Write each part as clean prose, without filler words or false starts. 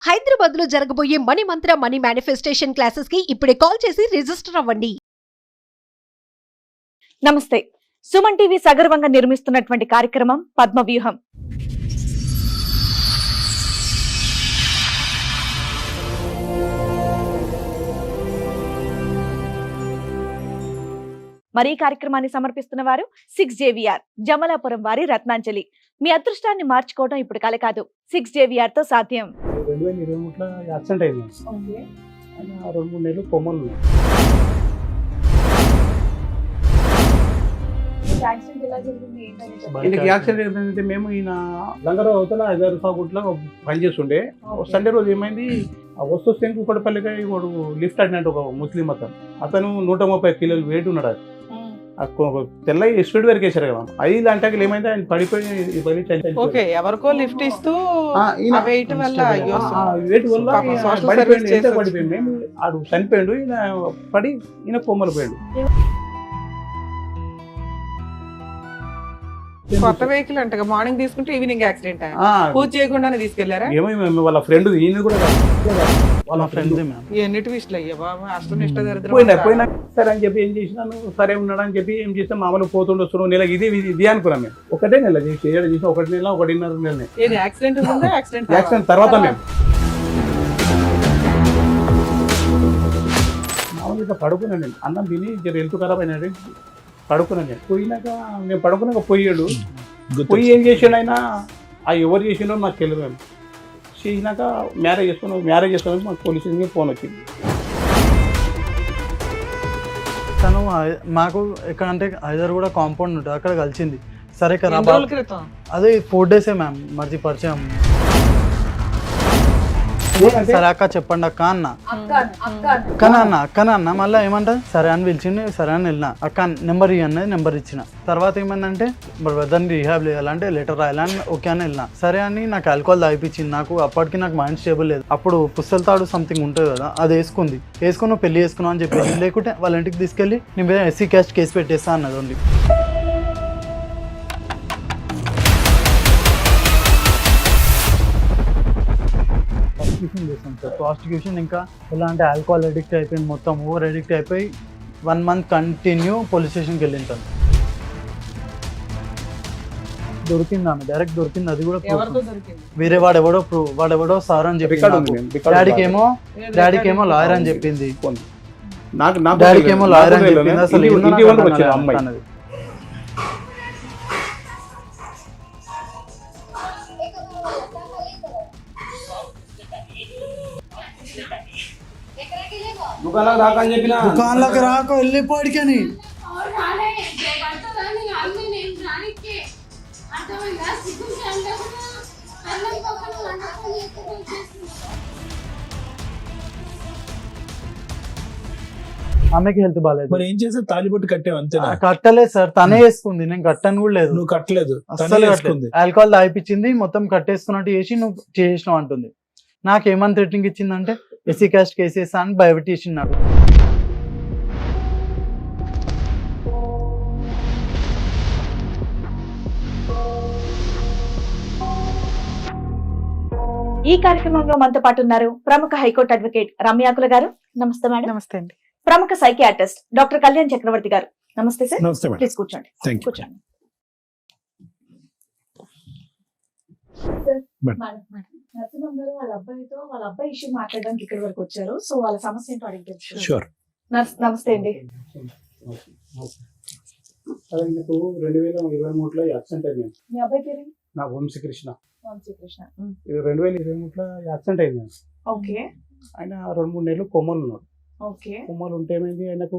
హైదరాబాద్ లో జరగబోయే మనీ మంత్ర money manifestation classes కి ఇప్పుడే కాల్ చేసి రిజిస్టర్ అవ్వండి. నమస్తే. సుమన్ టీవీ సగర్వంగా నిర్మిస్తున్నటువంటి కార్యక్రమం పద్మవ్యూహం. మరి ఈ కార్యక్రమాన్ని సమర్పిస్తున్న వారు 6JVR జమలాపురం వారి రత్నాంజలి. మీ అదృష్టాన్ని మార్చుకోవడం ఇప్పుడు కల కాదు, 6JVR తో సాధ్యం. 2023లో యాక్సిడెంట్ అయింది. ఆయన 2-3 నెలలు కొమ్మలు ఈయనకి యాక్సిడెంట్ ఏంటంటే మేము ఈయన లంగరావు అవతల 5 సాగుట్లో పనిచేస్తుండే. సండే రోజు ఏమైంది, ఆ వస్తు కూకడపల్లిగా వాడు లిఫ్ట్ అడినట్టు ఒక ముస్లిం అతను 130 కిలోలు వెయిట్ ఉన్నాడు. తెల్ల స్పీడ్ వరకు వేసారు కదా, 5 గంటకి ఏమైంది ఆయన పడిపోయి ఎవరికో లిఫ్ట్ ఇస్తూ వెయిట్ వల్ల పడిపోయింది. ఆడు చనిపోయాడు, ఈయన పడి ఈయన కొమ్మలు పోయాడు. కొత్త వెహికల్ అంట, మార్నింగ్ తీసుకుంటే ఈవినింగ్ యాక్సిడెంట్. పూజ చేయకుండానే తీసుకెళ్లారా? ఏమో వాళ్ళ ఫ్రెండ్, ఈయన కూడా వాళ్ళ ఫ్రెండ్. ఎన్ని ట్విస్ట్లు అయ్యా బాబు, అష్టం ఇష్ట పోయినా సరే అని చెప్పి ఏం చేసినాను, సరే ఉన్నాడు అని చెప్పి ఏం చేస్తాం, మామూలు పోతుండే వస్తున్నాం. నెల ఇది అనుకున్నాం మేము. ఒకటే నెల చేసి 1 నెల 1.5 నెల యాక్సిడెంట్ తర్వాత మేము మామూలుగా పడుకున్నాను. నేను అన్నం తిని హెల్త్ ఖరాబ్ అయినాడు, పడుకున్నాను. నేను పోయినాక నేను పడుకున్నాక పోయాడు. పోయి ఏం చేసాడు ఆయన, ఎవరు చేసిండో నాకు తెలియదు. మేము చేసినాక మ్యారేజ్ చేసుకున్నాం. మాకు పోలీసు ఫోన్ వచ్చింది. తను మాకు ఎక్కడంటే హైదరాబాద్ కూడా కాంపౌండ్ ఉంటుంది, అక్కడ కలిసింది. సరే కదా, అదే 4 డేసే మ్యామ్ మర్చి పరిచయం. సరే అక్క చెప్పండి అక్క అన్న, అక్కన మళ్ళీ ఏమంటా సరే అని పిలిచింది. సరే అని వెళ్ళిన, అక్క నెంబర్ ఇవ్వన్నది, నెంబర్ ఇచ్చిన. తర్వాత ఏమైందంటే బ్రదర్ని రీహాబ్ చేయాలంటే లెటర్ రాయాలని ఓకే అని వెళ్ళిన. సరే అని నాకు ఆల్కహాల్ తాగిపించింది. అప్పటికి నాకు మైండ్ స్టేబుల్ లేదు. అప్పుడు పుస్తల తాడు సంథింగ్ ఉంటుంది కదా, అది వేసుకుని పెళ్లి చేసుకున్నావు అని చెప్పేసి, లేకుంటే వాళ్ళ ఇంటికి తీసుకెళ్ళి నీ మీద SC క్యాస్ట్ కేసు పెట్టేస్తా అన్నది. ఓన్లీ చేస్తాం సార్ ప్రాస్టిట్యూషన్. ఇంకా ఎలా అంటే ఆల్కహాల్ అడిక్ట్ అయిపోయింది, మొత్తం ఓవర్ అడిక్ట్ అయిపోయి 1 మంత్ కంటిన్యూ పోలీస్ స్టేషన్కి వెళ్ళింటాను. దొరికింది ఆమె, డైరెక్ట్ దొరికింది. అది కూడా వేరే వాడెవడో సార్ అని చెప్పి, డాడీకేమో లాయర్ అని చెప్పింది. డాడీకేమో లాయర్ అని చెప్పింది. అసలు అన్నది దుకాణంలోకి రాక వెళ్ళిపోడికని. ఆమెకి హెల్త్ బాగాలేదు. మరి ఏం చేస్తే తాలిబొట్టు కట్టావు అంతే? కట్టలేదు సార్, తనే వేసుకుంది, నేను కట్టను కూడా లేదు. నువ్వు కట్టలేదు, ఆల్కహాల్ తాగిపించింది, మొత్తం కట్టేసుకున్నట్టు చేసి నువ్వు చేసినావు అంటుంది. నాకేమని థ్రెటనింగ్ ఇచ్చిందంటే SC క్యాస్ట్ కేసెస్ అని భయపెట్టేసింది నాకు. ఈ కార్యక్రమంలో మనతో పాటు ఉన్నారు ప్రముఖ హైకోర్టు అడ్వకేట్ రమ్యాకుల గారు. నమస్తే మేడం. నమస్తే అండి. ప్రముఖ సైకియాట్రిస్ట్ డాక్టర్ కళ్యాణ్ చక్రవర్తి గారు. నమస్తే సార్. నమస్తే మేడం. ప్లీజ్ కూర్చోండి. కూర్చోండి. నరసింహం గారు వాళ్ళ అబ్బాయి ఇష్యూ మాట్లాడడానికి ఇక్కడి వరకు వచ్చారు. సో వాళ్ళ సమస్య ఏంటో అడిగి. నమస్తే అండి. అదే మీకు 2023లో యాక్సిడెంట్ అయింది. మీ అబ్బాయి పేరు? నా వంశీకృష్ణ. 2023లో యాక్సిడెంట్ అయింది. ఓకే. ఆయన 2-3 నెలలు కొమ్మలు ఉన్నాడు. ఓకే. కొమ్మలు ఉంటే ఏమైంది, ఆయనకు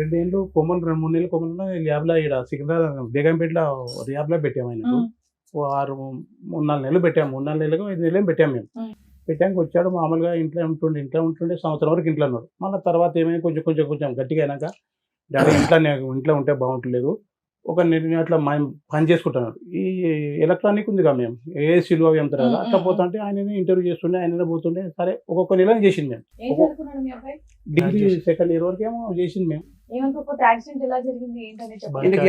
2 ఏళ్ళు కొమ్మలు, 2-3 నెలలు కొమ్మలు ల్యాబ్లో ఇక్కడ సికింద్రాబాద్ బేగంపేటలో ల్యాబ్లో పెట్టాము. ఆయనకు 3-4 నెలలు పెట్టాము. 3-4 నెలలకు 5 నెలలు పెట్టాము. మేము పెట్టాక వచ్చాడు. మామూలుగా ఇంట్లో ఉంటుండే సంవత్సరం వరకు ఇంట్లో ఉన్నాడు. మళ్ళీ తర్వాత ఏమైనా కొంచెం గట్టిగా అయినాక డాడీ ఇంట్లో ఉంటే బాగుంటలేదు, ఒక అట్లా పని చేసుకుంటున్నాడు. ఈ ఎలక్ట్రానిక్ ఉంది కదా, మేము ఏసీలు అవి అంటారు కదా, అట్లా పోతుంటే ఆయననే ఇంటర్వ్యూ చేస్తుండే, ఆయననే పోతుండే. సరే ఒక్కొక్క నెల చేసింది. మేము డిగ్రీ 2nd ఇయర్ వరకు ఏమో చేసింది. మేము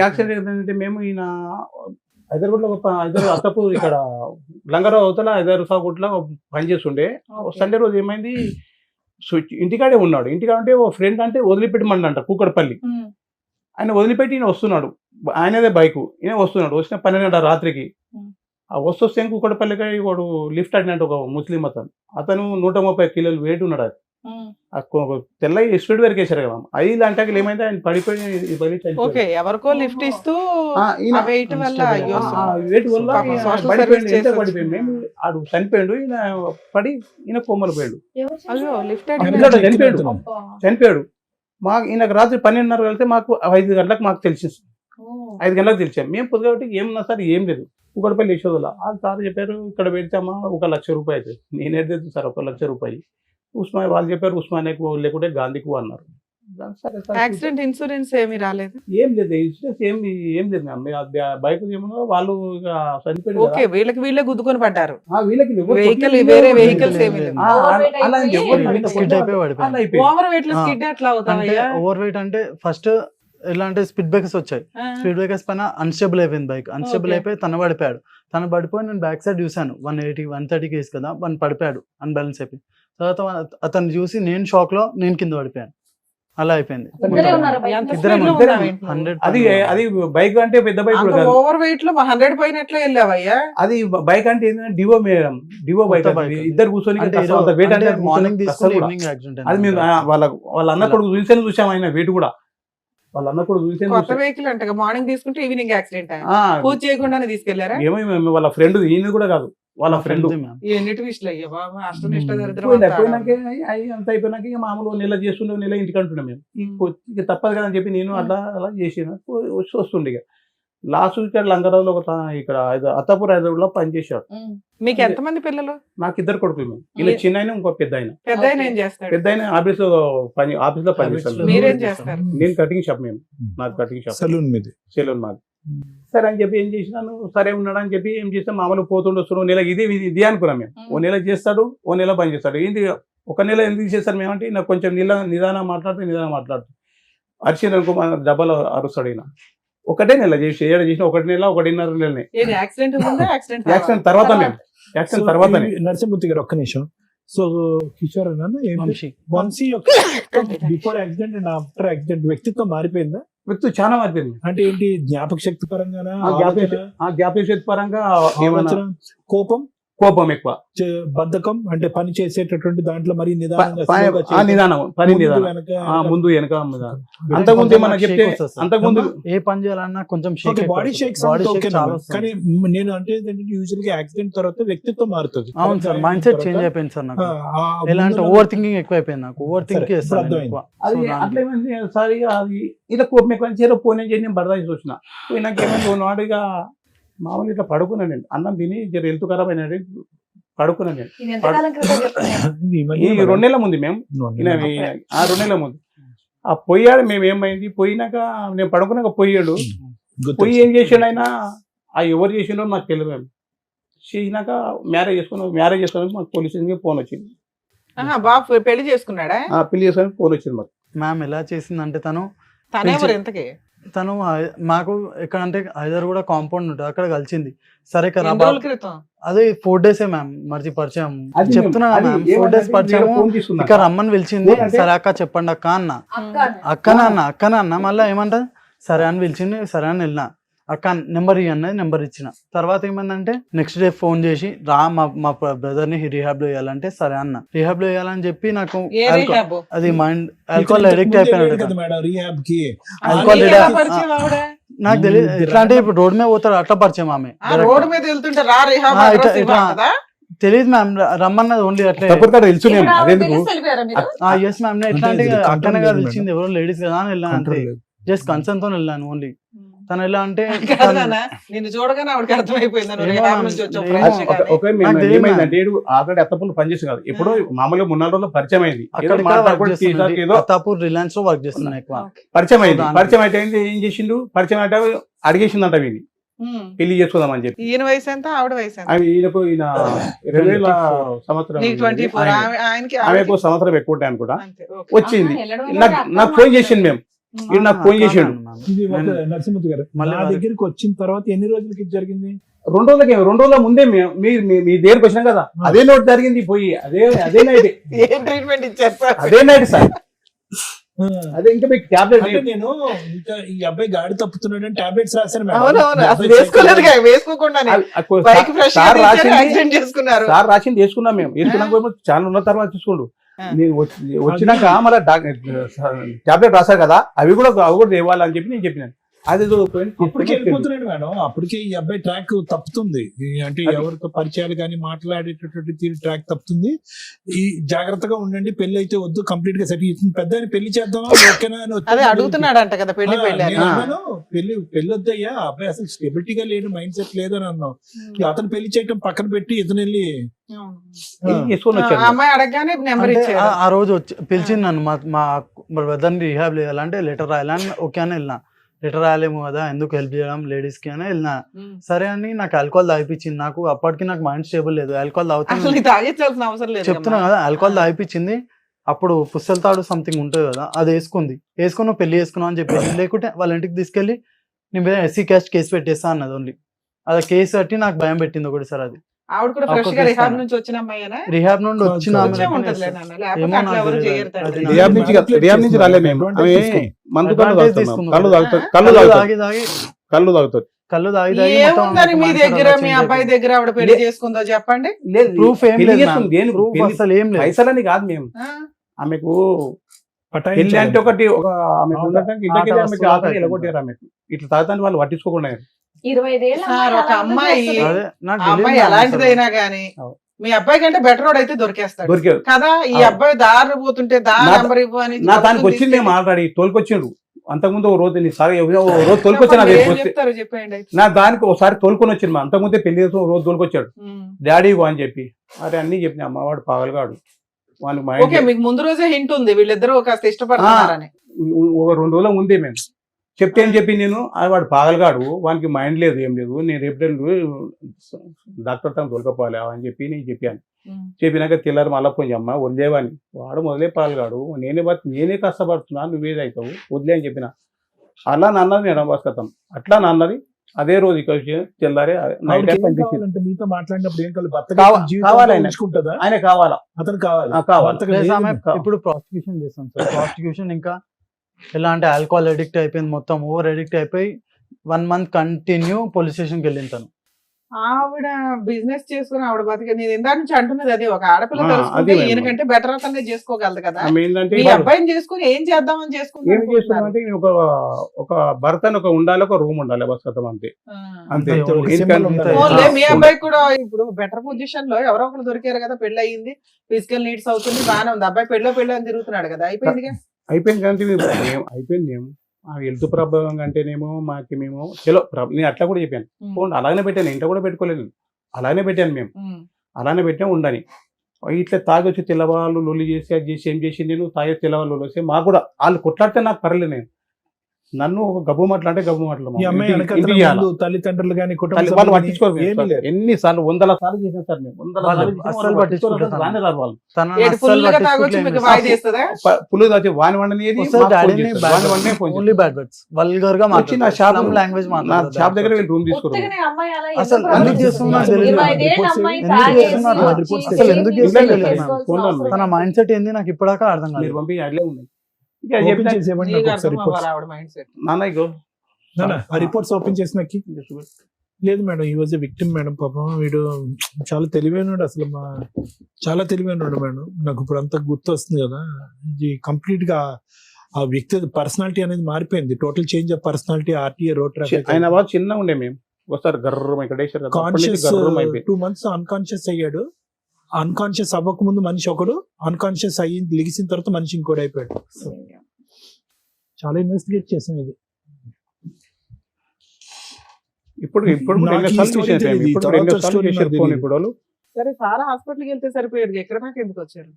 యాక్సిడెంట్ ఏంటంటే మేము ఈయన హైదరాబాద్ లో అత్తపూర్ ఇక్కడ లంగరావు అవతల హైదరాబాద్ సాగుట్లో పనిచేస్తుండే. సండే రోజు ఏమైంది, ఇంటికాడే ఉన్నాడు. ఇంటికాడ అంటే ఓ ఫ్రెండ్ అంటే వదిలిపెట్టమంట కూకట్పల్లి. ఆయన వదిలిపెట్టి ఈయన వస్తున్నాడు, ఆయనదే బైక్, ఈయన వస్తున్నాడు. వచ్చిన 12 రాత్రికి ఆ వస్తే కూకట్పల్లికి వాడు లిఫ్ట్ అడినట్టు ఒక ముస్లిం అతను 130 కిలోలు వెయిట్ ఉన్నాడు. అది తెల్ల స్పీడ్ వరకు వేసారు కదా. 5 గంటకి ఏమైంది, ఆయన పడిపోయి ఓకే, ఎవరికో లిఫ్ట్ ఇస్తూ వెయిట్ వల్ల వెయిట్ వల్ల Social పడిపోయింది. service ఎంత పడిపోయింది, ఆడు చనిపోయాడు. ఈయన పడి ఈయన కొమ్మలు పోయాడు, అయ్యో లిఫ్ట్ చనిపోయాడు. ఈయనకు రాత్రి 12:30 వెళ్తే మాకు 5 గంటలకు మాకు తెలిసింది. 5 గంటలకు తెలిసాం. మేము పొద్దుగాబట్టి ఏమన్నా సార్ ఏం లేదు, కూకట్పల్లి యశోదల. ఆ సార్ చెప్పారు ఇక్కడ పెడితేమా 1 లక్ష రూపాయలు అవుతుంది. నేనేది సార్ 1 లక్ష రూపాయలు వాళ్ళు చెప్పారు ఉస్మానియాకు లేకుంటే గాంధీకు అన్నారు. సరే సార్, యాక్సిడెంట్ ఇన్సూరెన్స్ ఏమీ రాలేదు. ఏం లేదు, ఇన్సూరెన్స్ ఏం లేదు మ్యామ్. బైక్ ఏమన్నా వాళ్ళు చనిపోయారు ఓకే, వీళ్ళే గుద్దుకొని పడ్డారు. వీళ్ళకి వెహికల్ వేరే వెహికల్స్ ఏమీ లేవు. అలా అని చెప్పి స్కిడ్ అయిపోయి పడిపోయింది. అలా అయిపోయింది. ఓవర్ వెయిట్ లో స్కిడ్ ఎట్లా అంటే అవుతావయ్యా? ఓవర్ వెయిట్ అంటే ఫస్ట్ ఎలా అంటే స్పీడ్ బ్రేకర్స్ వచ్చాయి. స్పీడ్ బ్రేకర్స్ పైన అన్స్టేబుల్ అయిపోయింది బైక్. అన్స్టేబుల్ అయిపోయి తను పడిపోయాడు. తను పడిపోయి నేను బ్యాక్ సైడ్ చూశాను. 130 కేసు కదా, వన్ పడిపోయాడు అన్బ్యాలెన్స్ అయిపోయి. తర్వాత అతను చూసి నేను షాక్ లో నేను కింద పడిపోయాను. అలా అయిపోయింది. ఇద్దరం 100. అది బైక్ అంటే పెద్ద బైక్ కూడా కాదు. ఓవర్ వెయిట్ లో 100 పోయినట్లే వెళ్ళావయ్యా. అది బైక్ అంటే ఏంటంటే డివో మేడం, డివో బైక్. ఇద్దరు కూర్చొని వెయిట్ అంటే మార్నింగ్ తీసుకుని ఈవినింగ్ యాక్సిడెంట్ అది మేము వాళ్ళ అన్న కొడుకు చూసాను, చూసాం. ఆయన వెయిట్ కూడా వాళ్ళ అన్న కొడుకు చూసాను. కొత్త వెహికల్ అంటే మార్నింగ్ తీసుకుంటే ఈవినింగ్ యాక్సిడెంట్ పూజ చేయకుండానే తీసుకెళ్లారా? ఏమో వాళ్ళ ఫ్రెండ్, ఈయన కూడా కాదు, వాళ్ళ ఫ్రెండ్. ఎన్నిటి విషయాలు అయ్యా బాబా, అష్టం ఇష్ట దరిద్రం పోయినాక అంత అయిపోయినాక ఇక మామూలు నెల చేస్తుండే, నెల ఇంటికి అంటున్నాం మేము. ఇక తప్పదు కదా అని చెప్పి నేను అలా చేసిన వస్తుండే. ఇక లాస్ట్ ఇక్కడ లంగరావులో ఇక్కడ అత్తాపూర్ హైదరాబాద్ లో పనిచేశాడు. మీకు ఎంతమంది పిల్లలు? నాకు 2 కొడుకులు మేము. ఇలా చిన్న ఆయన, ఇంకో పెద్ద ఆయన. పెద్ద ఆయన ఏం చేస్తాడు? పెద్ద ఆయన ఆఫీస్ లో పనిచేస్తాడు. మీరేం చేస్తారు? నేను కటింగ్ షాప్, మేము నాకు కటింగ్ షాప్, సలూన్ మీద సెలూన్ మాది. సరే అని చెప్పి ఏం చేసినాను, సరే ఉన్నాడు అని చెప్పి ఏం చేస్తాం, మామూలు పోతుండే వస్తున్నాం. నెల ఇది అనుకున్నాం మేము. ఓ నెల చేస్తాడు, ఓ నెల పని చేస్తాడు. ఏంటి 1 నెల ఎందుకు చేస్తారు మేమంటే, నాకు కొంచెం నిదానం మాట్లాడుతూ అరిచిన అనుకో డబ్బాలో అరుస్తాడు. ఈయన ఒకటే నెల చేసి 1 నెల 1.5 నెలనే. యాక్సిడెంట్ తర్వాత మేము యాక్సిడెంట్ తర్వాత నరసింహమూర్తి గారు ఒక్క నిమిషం. So Kishore Vamsi before accident and after accident వ్యక్తిత్వం మారిపోయిందా? వ్యక్తి చాలా మారిపోయింది. అంటే ఏంటి, జ్ఞాపక శక్తి పరంగా, జ్ఞాపక శక్తి పరంగా కోపం ఎక్కువ, బద్ధకం, అంటే పని చేసేటటువంటి దాంట్లో మరి ముందు వెనక. అంతకుముందు ఏమన్నా చెప్తే అంతకుముందు ఏ పని చేయాలన్నా కొంచెం బాడీ షేక్స్. కానీ నేను అంటే యూజువల్ గా యాక్సిడెంట్ తర్వాత వ్యక్తిత్వం మారుతుంది. అవును సార్, మైండ్ సెట్ చేంజ్ అయిపోయింది సార్. నాకు ఎలా అంటే ఓవర్ థింకింగ్ ఎక్కువ అయిపోయింది. నాకు ఓవర్ థింక్ చేస్తాను. అది అట్లేమైంది సార్, అది ఇలా కోపం ఎక్కువ చేరో పోనీ చేసి నేను బరదాసి వచ్చిన. పోయినాక ఏమైంది, నాడుగా మామూలు ఇట్లా పడుకున్నాను. నేను అన్నం తిని జర హెల్త్ ఖరాబ్ అయినాడు, పడుకున్నాను నేను. ఈ 2 నెలల ముందు మేము 2 నెలల ముందు పోయాడు. మేము ఏమైంది, పోయినాక నేను పడుకున్నాక పోయాడు. పోయి ఏం చేసాడు ఆయన, ఎవరు చేసిండో నాకు తెలియదు. మేము చేసినాక మ్యారేజ్ చేసుకున్నాక మాకు పోలీస్ స్టేషన్కి ఫోన్ వచ్చింది. బాబు పెళ్లి చేసుకున్నాడా? పెళ్లి చేసుకోవడానికి ఫోన్ వచ్చింది మాకు. మ్యామ్ ఎలా చేసిందంటే తను మాకు ఎక్కడంటే హైదరాబాద్ కూడా కాంపౌండ్ ఉంటుంది, అక్కడ కలిసింది. సరే కదా, అదే 4 days మ్యామ్ మర్చి పరిచయం. చెప్తున్నా మ్యామ్, 4 days పరిచయం. ఇక్కడ రమ్మని పిలిచింది. సరే అక్క చెప్పండి అక్క అన్న, అక్కన అన్న. మళ్ళీ ఏమంటా సరే అని పిలిచింది. సరే అని వెళ్ళిన. అక్క నెంబర్ ఇవ్వన్నది, నెంబర్ ఇచ్చిన. తర్వాత ఏమైందంటే నెక్స్ట్ డే ఫోన్ చేసి రా మా బ్రదర్ ని రిహాబ్ లో వేయాలంటే సరే అన్న. రిహాబ్ లో వేయాలని చెప్పి నాకు అది మైండ్ ఆల్కహాల్ అడిక్ట్ అయిపోయాడు. నాకు తెలియదు ఎట్లా అంటే ఇప్పుడు రోడ్ మీద పోతాడు అట్లా పరిచయం. ఆమె తెలియదు మ్యామ్, రమ్మన్నది ఓన్లీ అట్లా. ఎస్ మ్యామ్, ఎట్లా అంటే అక్కనే కదా పిలిచింది, ఎవరో లేడీస్ కదా అని వెళ్ళాను అంతే. జస్ట్ కన్సర్న్ తో వెళ్ళాను ఓన్లీ. తను ఎలా అంటే ఆల్రెడీ అత్తపూర్లో పనిచేసి కాదు, ఎప్పుడో మామూలుగా 3-4 రోజులు పరిచయం అయింది. అత్తాపూర్ రిలయన్స్ లో వర్క్ చేస్తున్నాను ఎక్కువ. పరిచయం అయితే ఏం చేసిండు, పరిచయం అంటే అడిగేసిందంట వీని పెళ్లి చేసుకుందామని చెప్పి. ఈయన వయసు ఎంత, ఆవిడ వయసు ఎంత? ఈయన 2000 సంవత్సరం, ఆమెకు సంవత్సరం ఎక్కువ ఉంటాయి అనుకుంటా. వచ్చింది నాకు ఫోన్ చేసింది. మేము వీడు నాకు ఫోన్ చేసాడు. ఇది ఒక నరసింహ గారు మళ్ళీ నా దగ్గరికి వచ్చిన తర్వాత ఎన్ని రోజులకి ఇది జరిగింది? 2 రోజుల ముందే మీ దగ్గరికి వచ్చినాం కదా, అదే నోట్ జరిగింది పోయి అదే నైట్ ఏం ట్రీట్మెంట్ ఇచ్చారు సార్? అదే నైట్ సార్. అదే ఇంకా మీకు టాబ్లెట్ అంటే నేను ఇంకా ఈ అబ్బాయి గాడి తప్పుతున్నాడని టాబ్లెట్స్ రాశాను మేడం. అవునవును, అసలు వేసుకోలేదు, వేసుకోకుండానే బైక్ ఫ్రెష్ యాక్సిడెంట్ చేసుకున్నారు. సార్ రాసింది వేసుకున్నాం మేము, వేసుకున్నాక చాలా ఉన్న తర్వాత చూసుకోండు. నేను వచ్చినాక మళ్ళీ టాబ్లెట్ రాశారు కదా, అవి కూడా ఇవ్వాలని చెప్పి నేను చెప్పినాను. అది అప్పటికే వెళ్ళిపోతున్నాడు మేడం. అప్పటికే ఈ అబ్బాయి ట్రాక్ తప్పుతుంది. అంటే ఎవరితో పరిచయాలు కానీ మాట్లాడేటటువంటి ట్రాక్ తప్పుతుంది. ఈ జాగ్రత్తగా ఉండండి, పెళ్లి అయితే వద్దు, కంప్లీట్ గా సెట్ పెద్ద పెళ్లి చేద్దామా ఓకేనా అని అదే అడుగుతున్నాడు అంట కదా, పెళ్లి పెళ్లి వద్దయ్యా, అబ్బాయి అసలు స్టెబిలిటీగా లేడు, మైండ్ సెట్ లేదని అన్నాం. అతను పెళ్లి చేయటం పక్కన పెట్టి ఇతను వెళ్ళి చేసుకొని వచ్చాను. అమ్మాయి అడగగానే నెంబర్ ఇచ్చారు. ఆ రోజు వచ్చి పిలిచింది నన్ను, మా బ్రదర్ని రిహాబ్ చేయాలంటే లెటర్ రాయాలని ఓకే అని వెళ్ళినా. లెటర్ రాయలేము కదా, ఎందుకు హెల్ప్ చేయడం లేడీస్ కి అని వెళ్ళినా. సరే అని నాకు ఆల్కహాల్ తాగిపించింది. నాకు అప్పటికి నాకు మైండ్ స్టేబుల్ లేదు, ఆల్కహాల్ తాగించాల్సిన అవసరం లేదు. చెప్తున్నా కదా, ఆల్కహాల్ తాగిపించింది. అప్పుడు పుస్తల తాడు సంథింగ్ ఉంటుంది కదా, అది వేసుకుని నువ్వు పెళ్లి చేసుకున్నావు అని చెప్పేసి, లేకుంటే వాళ్ళ ఇంటికి తీసుకెళ్లి నీ మీద ఎస్సీ క్యాస్ట్ కేసు పెట్టేస్తా అన్నది. ఓన్లీ అది కేసు కట్టి నాకు భయం పెట్టింది ఒకటి సార్. అది ఆవిడ కూడా ఫ్రెష్ గా రిహాబ్ నుంచి వచ్చిన అమ్మాయినా? రిహాబ్ నుండి వచ్చిన రిహాబ్ నుంచి రాలే మేము, మందు కళ్ళు తాగుతుంది. కళ్ళు తాగి ఏముందని మీ దగ్గర, మీ అబ్బాయి దగ్గర ఆవిడ పెళ్లి చేసుకుందో చెప్పండి. ప్రూఫ్ ఏం లేదు, అసలు ఏం లేదు. పైసలని కాదు మేము, ఆమెకు పెళ్లి అంటే ఒకటి ఇట్లా తాగుతాను వాళ్ళు పట్టించుకోకుండా. 25 ఏళ్ళ సార్, ఒక అమ్మాయి నాకు అమ్మాయి ఎలాంటిదైనా గానీ మీ అబ్బాయి కంటే బెటర్ రోడ్ అయితే దొరికేస్తాడు దొరికారు కదా. ఈ అబ్బాయి దారి పోతుంటే నెంబర్ ఇవ్వు అని నా దానికి వచ్చింది మేము ఆల్రెడీ తోలుకొచ్చిండు. అంతకుముందు ఓ రోజు రోజు తోలుకొచ్చాను, చెప్పండి. నా దానికి ఒకసారి తోలుకొని వచ్చింది. అంతకుముందే పెళ్లి చేసి రోజు తోలుకొచ్చాడు, డాడీ అని చెప్పి. అరే అన్ని చెప్పిన అమ్మవాడు పాగలగాడు. ఓకే, మీకు ముందు రోజే హింట్ ఉంది వీళ్ళిద్దరూ కాస్త ఇష్టపడుతున్నారని. 2 రోజుల ముందే మేము చెప్తే ఏం చెప్పి నేను, వాడు పాగలగాడు, వానికి మైండ్ లేదు ఏం లేదు, నేను రేపు డాక్టర్ తను తోలుకపోవాలి అని చెప్పి నేను చెప్పాను. చెప్పినాక తెల్లారి మళ్ళీ పోయి అమ్మ వదిలేవాని, వాడు మొదలే పాగలగాడు, నేనే కష్టపడుతున్నా, నువ్వేదవుతావు వదిలే అని చెప్పిన. అలా నన్నది మేడం బస్కతం, అట్లా నన్నది. అదే రోజు ఇక్కడ తెల్లారే మీతో మాట్లాడినప్పుడు ఏం కావాలి, ఆయన కావాలా, అతను కావాలి. ఇప్పుడు ప్రాసిక్యూషన్ చేస్తాం సార్. ప్రాసిక్యూషన్ ఇంకా ఎలా అంటే ఆల్కహాల్ అడిక్ట్ అయిపోయింది, మొత్తం ఓవర్ అడిక్ట్ అయిపోయి 1 month కంటిన్యూ పోలీస్ స్టేషన్కి వెళ్ళింది తను. ఆవిడ బిజినెస్ చేసుకుని ఆవిడ బతికే. నేను ఇందా నుంచి అంటున్నది అది, ఒక ఆడపిల్ల తెలుసుకుంటే ఈయనకంటే బెటర్ అతనే చేసుకోగలదు కదా. మీ అబ్బాయిని చేసుకుని ఏం చేద్దామని చేసుకుంటే ఒక భర్త ఉండాలి, ఒక రూమ్ ఉండాలి, బస్ కథం అంతే. మీ అబ్బాయి కూడా ఇప్పుడు బెటర్ పొజిషన్ లో ఎవరో ఒకరు దొరికారు కదా, పెళ్లి అయ్యింది, ఫిజికల్ నీడ్స్ అవుతుంది, బాగానే ఉంది. అబ్బాయి పెళ్ళి అని తిరుగుతున్నాడు కదా, అయిపోయింది అయిపోయింది. మేము హెల్త్ ప్రాబ్లం అంటేనేమో మేము చలో నేను అట్లా కూడా చెప్పాను, ఫోన్ అలానే పెట్టాను, ఇంట్లో కూడా పెట్టుకోలేదు, అలానే పెట్టాను మేము, అలానే పెట్టాము ఉండని. ఇట్లా తాగొచ్చి తెల్లవాళ్ళు లొల్లి చేసి అది చేసి ఏం చేసి నేను తాగే తెల్లవాళ్ళు లొల్లి వస్తే మాకు కూడా వాళ్ళు కొట్లాడితే నాకు పర్లేదు. నేను నన్ను ఒక గబ్బు మాటలు అంటే గబ్బు మాటలు తల్లిదండ్రులు కానీ వాళ్ళు పట్టించుకోరు. ఎన్నిసార్లు 100 సార్లు చేసాం సార్ మేము, 100 సార్లు పట్టించుకోరు. వాళ్ళు పులు దాచి వాని వండనేది నా షాప్ దగ్గర వెళ్ళి రూమ్ తీసుకున్నారు. తన మైండ్ సెట్ ఏంది నాకు ఇప్పటిదాకా అర్థం కాదు. పంపి అట్లే ఉన్నాయి. రిపోర్ట్స్ ఓపెన్ చేసినకి లేదు మేడం, ఈ వాజ్ విక్టిమ్ మేడం. పాపం వీడు చాలా తెలివైనడు, అసలు చాలా తెలివైనడు మేడం. నాకు ఇప్పుడు అంతా గుర్తు వస్తుంది కదా, ఇది కంప్లీట్ గా ఆ వ్యక్తి పర్సనాలిటీ అనేది మారిపోయింది. Total change of personality. RTA road traffic ఆయన బాగా చిన్నగా ఉండే, మేము ఒకసారి గర్రం ఇక్కడ 2 months అన్కాన్షియస్ అయ్యాడు. అన్కాన్షియస్ అవ్వక ముందు మనిషి ఒకడు, అన్కాన్షియస్ అయ్యి లిగిసిన తర్వాత మనిషి ఇంకోటి అయిపోయాడు. చాలా ఇన్వెస్టిగేట్ చేసాం ఇది. సరే, సారా హాస్పిటల్కి వెళ్తే సరిపోయేది, ఎక్కడ దాకా ఎందుకు వచ్చారు?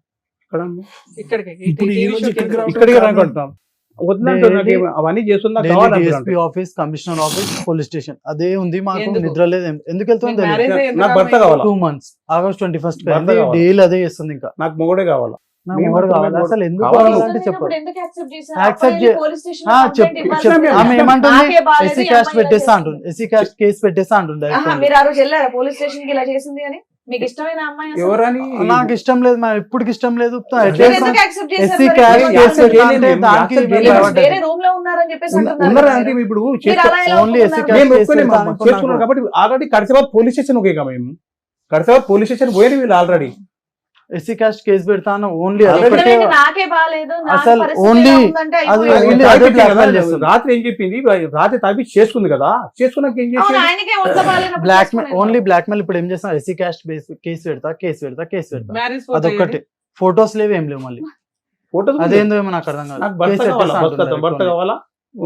అవన్నీ చేస్తున్నా office, commissioner office, police station అదే ఉంది. మాకు నిద్ర లేదు. ఎందుకు వెళ్తుంది? నాకు భర్త కావాలి. 2 months, August 21st డైలీ అదే చేస్తుంది. ఇంకా నాకు మొగడే కావాలా. నాకు మేము మొగడు కావాలి అనుకున్నాం అసలు ఎందుకు కావాలి. కావాలంటే చెప్పు ఎందుకు యాక్సెప్ట్ చేశారు? Accept అప్పుడే చే- పోలీస్ స్టేషన్ ఆ, లో కంప్లైంట్ చెప్పు ఇవ్వాలి. చెప్పు. ఆమె ఏమంటుంది నాకే బాలేదు, ఎస్సీ ఈ క్యాస్ట్ అమ్మాయి ఇలా పెట్టేస్తా చేసింది. అంటుంది, ఎస్సీ క్యాస్ట్ కేసు పెట్టేస్తా అంటుంది ఆహా, direct. మీరు ఆ రోజు వెళ్ళారా పోలీస్ స్టేషన్ కి ఇలా చేసింది అని? మీకు ఇష్టమైన అమ్మాయి అసలు? ఎవరని నాకు ఇష్టం లేదు మా ఎప్పటికి ఇష్టం లేదు మీరు ఎందుకు యాక్సెప్ట్ చేశారు ఎస్సీ మరి? క్యాస్ట్ మీరు కేసు చేయలేదు, అంటే మేము దానికి యాక్సెప్ట్ మేము చేయలేదు. భయపడ్డాం. వేరే రూమ్ లో ఉన్నారని చెప్పేసి అంటున్నారు ఉన్నారా కదా అంటే మీరు. ఇప్పుడు మీరు అలా ఎలా ఓన్లీ ఎస్సీ ఒప్పుకున్నారు? క్యాస్ట్ మేము కేసు ఒప్పుకోలేము పెడతా అమ్మా. అనుకున్నాను. చేసుకున్నాం కాబట్టి ఆల్రెడీ కడిసేవారు పోలీస్ స్టేషన్ పోయిగా మేము కడిసేవారు పోలీస్ స్టేషన్ పోయి వీళ్ళు ఆల్రెడీ ఎస్సీ క్యాస్ట్ కేసు పెడతాను ఓన్లీ Already అదొకటే. నిజంగా నాకే బాలేదు, నా అసలు పరిస్థితి only ఎలా ఉందంటే అది అయిపోయింది. only అదే blackmail చేస్తుంది. రాత్రి ఏం చెప్పింది రాత్రి తాపి చేసుకుంది కదా చేసుకున్నాక ఏం అవును, చేసింది ఆయనకే ఒంట్లో బాగాలేనప్పుడు బ్లాక్ చేసుకోలేదు. ఓన్లీ బ్లాక్ మెయిల్ ఇప్పుడు ఏం చేస్తాం ఎస్సీ క్యాస్ట్ కేసు పెడతా కేసు పెడతా కేసు పెడతా మ్యారేజ్ అదొక్కటి. ఫొటోస్ లేవు ఏం లేవు మళ్ళీ ఫోటో అదేందో ఏమో నాకు అర్థం కాదు నాకు భర్త కేసు కావాలా పెట్టేస్తా భర్త అంటున్నారు కావాలా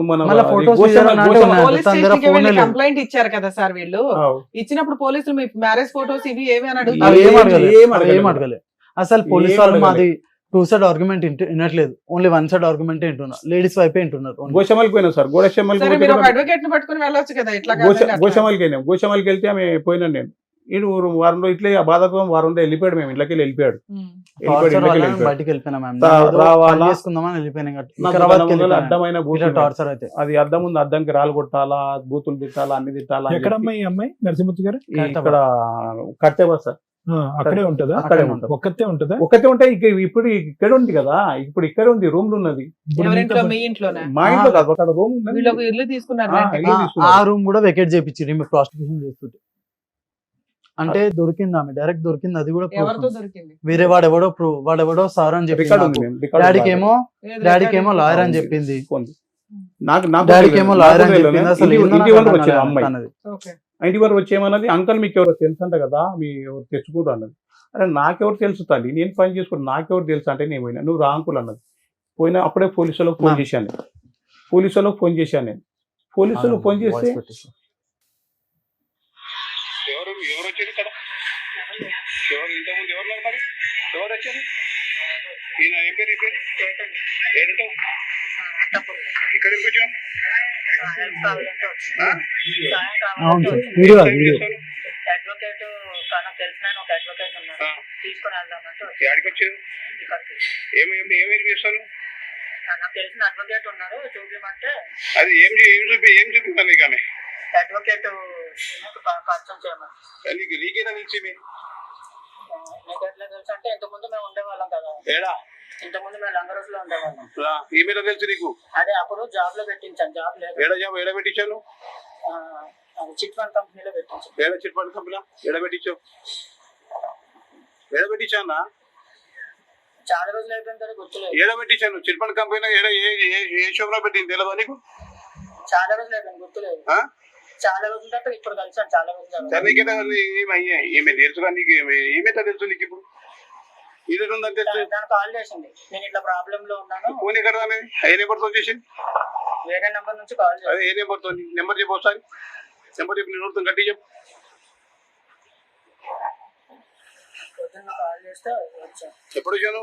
మన మళ్ళా అది photos గోషమ్మ- తీయాలన్నా అంటే గోషమ్మ- ఉన్నాయి. పోలీస్ తన దగ్గర స్టేషన్ కి ఫోనే వెళ్ళి లేదు. కంప్లైంట్ ఇచ్చారు కదా సార్ వీళ్ళు. ఆవ్. ఇచ్చినప్పుడు పోలీసులు మీ మ్యారేజ్ ఫోటోస్ ఇవి ఏమి అని అవి అడుగుతారు. ఏం అడగలేదు, ఏం అవి ఏం అడగలేదు. అడగలేదు అసలు పోలీస్ ఏం వాళ్ళు అడగలేదు. మాది 2 సైడ్ ఆర్గ్యుమెంట్ వినట్లేదు, ఓన్లీ 1 సైడ్ ఆర్గ్యుమెంట్ వింటున్నారు, లేడీస్ వైపే వింటున్నారు only. గోషమ్మలకి పోయినాం సార్ సరే మీరు ఒక గోషమ్మలకి అడ్వకేట్ ని పట్టుకుని వెళ్ళొచ్చు కదా ఇట్లా కాదండి, అట్లా. గోషమ్మలకి వెళ్ళాం గోషమ్మలకి వెళ్తే ఆమె పోయినాను నేను ఈడు వారంలో ఇట్లా ఆ బాధకం వారంలో వెళ్ళిపోయాడు మేము ఇంట్లోకి వెళ్ళిపోయాడు ఉమ్. టార్చర్ వల్ల వెళ్ళిపోయాడు. బయటికి వెళ్ళిపోయినా మ్యామ్ రావాలా? చేసుకుందామని వెళ్ళిపోయినా నాకు వికారాబాద్కి దాని వల్ల వెళ్ళిపోయినా. అడ్డమైన ఇట్లా బూతులు టార్చర్ అయితే అది అద్దం ఉంది అద్దంకి రాళ్ళు కొట్టాలా బూతులు తిట్టాలా అన్ని తిట్టాలా అని ఎక్కడమ్మా చెప్పి ఈ అమ్మాయి నరసింహుతి గారు? ఇక్కడ కట్టేవా సార్ అక్కడే ఉంటదా? అక్కడే ఉంటుంది ఒక్కతే ఉంటదా? ఒకటే ఉంటాయి ఇప్పుడు ఇక్కడ ఉంది కదా ఇప్పుడు ఇక్కడ ఉంది రూమ్ లో ఉన్నది ఇప్పుడు ఎవరింట్లో? మీతో మీ ఇంట్లోనే? మా ఇంట్లో కాదు అక్కడ రూమ్ వీళ్ళు ఒక ఇల్లు తీసుకున్నారు ఆ, రెంట్కి. ఇల్లు తీసుకున్నారు. ఆ రూమ్ కూడా వెకేట్ చేయించి మేము ప్రాస్టిట్యూషన్ చేస్తుంటే అంటే దొరికింది ఆమె డైరెక్ట్ దొరికింది, అది కూడా proof ఎవరితో ఉంది. దొరికింది? వేరే వాడెవడో సార్ అని రికార్డ్ చెప్పింది ఉంది నాకు. మేము, రికార్డ్ డాడీకి ఉంది. ఏమో ఏది డాడీకి ఏమో రికార్డింగ్? లాయర్ అని ఉంది. చెప్పింది, ఉంది. నాకు డాడీకి ఏమో లాయర్ అని నాకు చెప్పింది. అసలు ఇంటి- ఏందో ఇంటి నాకు వరకు అర్థం వచ్చింది కాలేదు అమ్మాయి అన్నది. ఓకే. ఇంటి వరకు వచ్చేమన్నది అంకల్ మీకు ఎవరో తెలుసు అంట కదా మీ ఎవరు తెచ్చుకోరు అన్నది. అరే నాకెవరు తెలుసు తల్లి నేను పని చేసుకుని నాకెవరు తెలుసు అంటే నేను పోయినా నువ్వు రా అంకుల్ అన్నది. పోయినా అప్పుడే పోలీసు వాళ్ళకి ఫోన్ చేశాను పోలీసు వాళ్ళకి ఫోన్ చేశాను నేను పోలీసు వాళ్ళకి ఫోన్ చేస్తే వాయిస్ పెట్టేసి. ఎవరు వచ్చారు ఇక్కడ ఎవరు ఇంతకుముందు ఎవరు ఉన్నారు మరి ఎవరు వచ్చారు ఈయన ఏం పేరు ఏంటంటావు ఇక్కడ ఎందుకు వచ్చావు అవును సార్, వీడియో అది, వీడియో అడ్వకేట్ నాకు తెలిసిన ఆయన ఒక అడ్వకేట్ ఉన్నారు, తీసుకుని వెళ్దామంటే వచ్చాను. ఎక్కడికి వచ్చారు ఇక్కడికి. ఏమేమి చేస్తాను నాకు తెలిసిన అడ్వకేట్ ఉన్నారు, చూపించమంటే అది ఏం చూపిస్తాను నీకు ఆమె అడ్వకేట్ పరిచయం చేయమని. నీకేనా తెలిసి మీకు ఎట్లా తెలుసు అంటే ఇంతకుముందు మేము ఉండేవాళ్ళం కదా, ఏడా ఇంతకుముందు మేము లంగరూస్ లో ఉండేవాళ్ళం. ఈమెయిల్ తెలుసు నీకు అదే అప్పుడు జాబ్ లో పెట్టించాను, జాబ్ లేదు, ఏడ పెట్టించాను చిట్ ఫండ్ కంపెనీలో పెట్టించాను. ఏడ చిట్పండి కంపెనీ ఏడ పెట్టించావు ఏడ పెట్టించానా చాలా రోజులు అయిపోయిన తర్వాత గుర్తులేదు, ఏడ పెట్టించాను చిట్పండి కంపెనీ ఏడ ఏ షోప్ పెట్టింది తెలియదా నీకు చాలా రోజులు అయిపోయింది గుర్తులేదు. ఆ? చాలా రోజుల తర్వాత ఇప్పుడు కలిసాను, చాలా రోజుల తర్వాత. సర్నీకేనా ఈమె తెలుసుగా నీకు ఈమెతో తెలుసు నీకు ఇప్పుడు ఇది ఉందని తెలుసు దానికి కాల్ చేసింది, నేను ఇట్లా ప్రాబ్లమ్ లో ఉన్నాను, ఫోన్ ఎక్కడ ఏ నెంబర్తో చేసింది వేరే నెంబర్ నుంచి కాల్ చేసింది. అదే ఏ నెంబర్తో నెంబర్ చెప్పు ఒకసారి నెంబర్ చెప్పి నేను నోడుతాను గట్టి చెప్పు పొద్దున్న కాల్ చేస్తే వచ్చాను, ఎప్పుడు వచ్చాను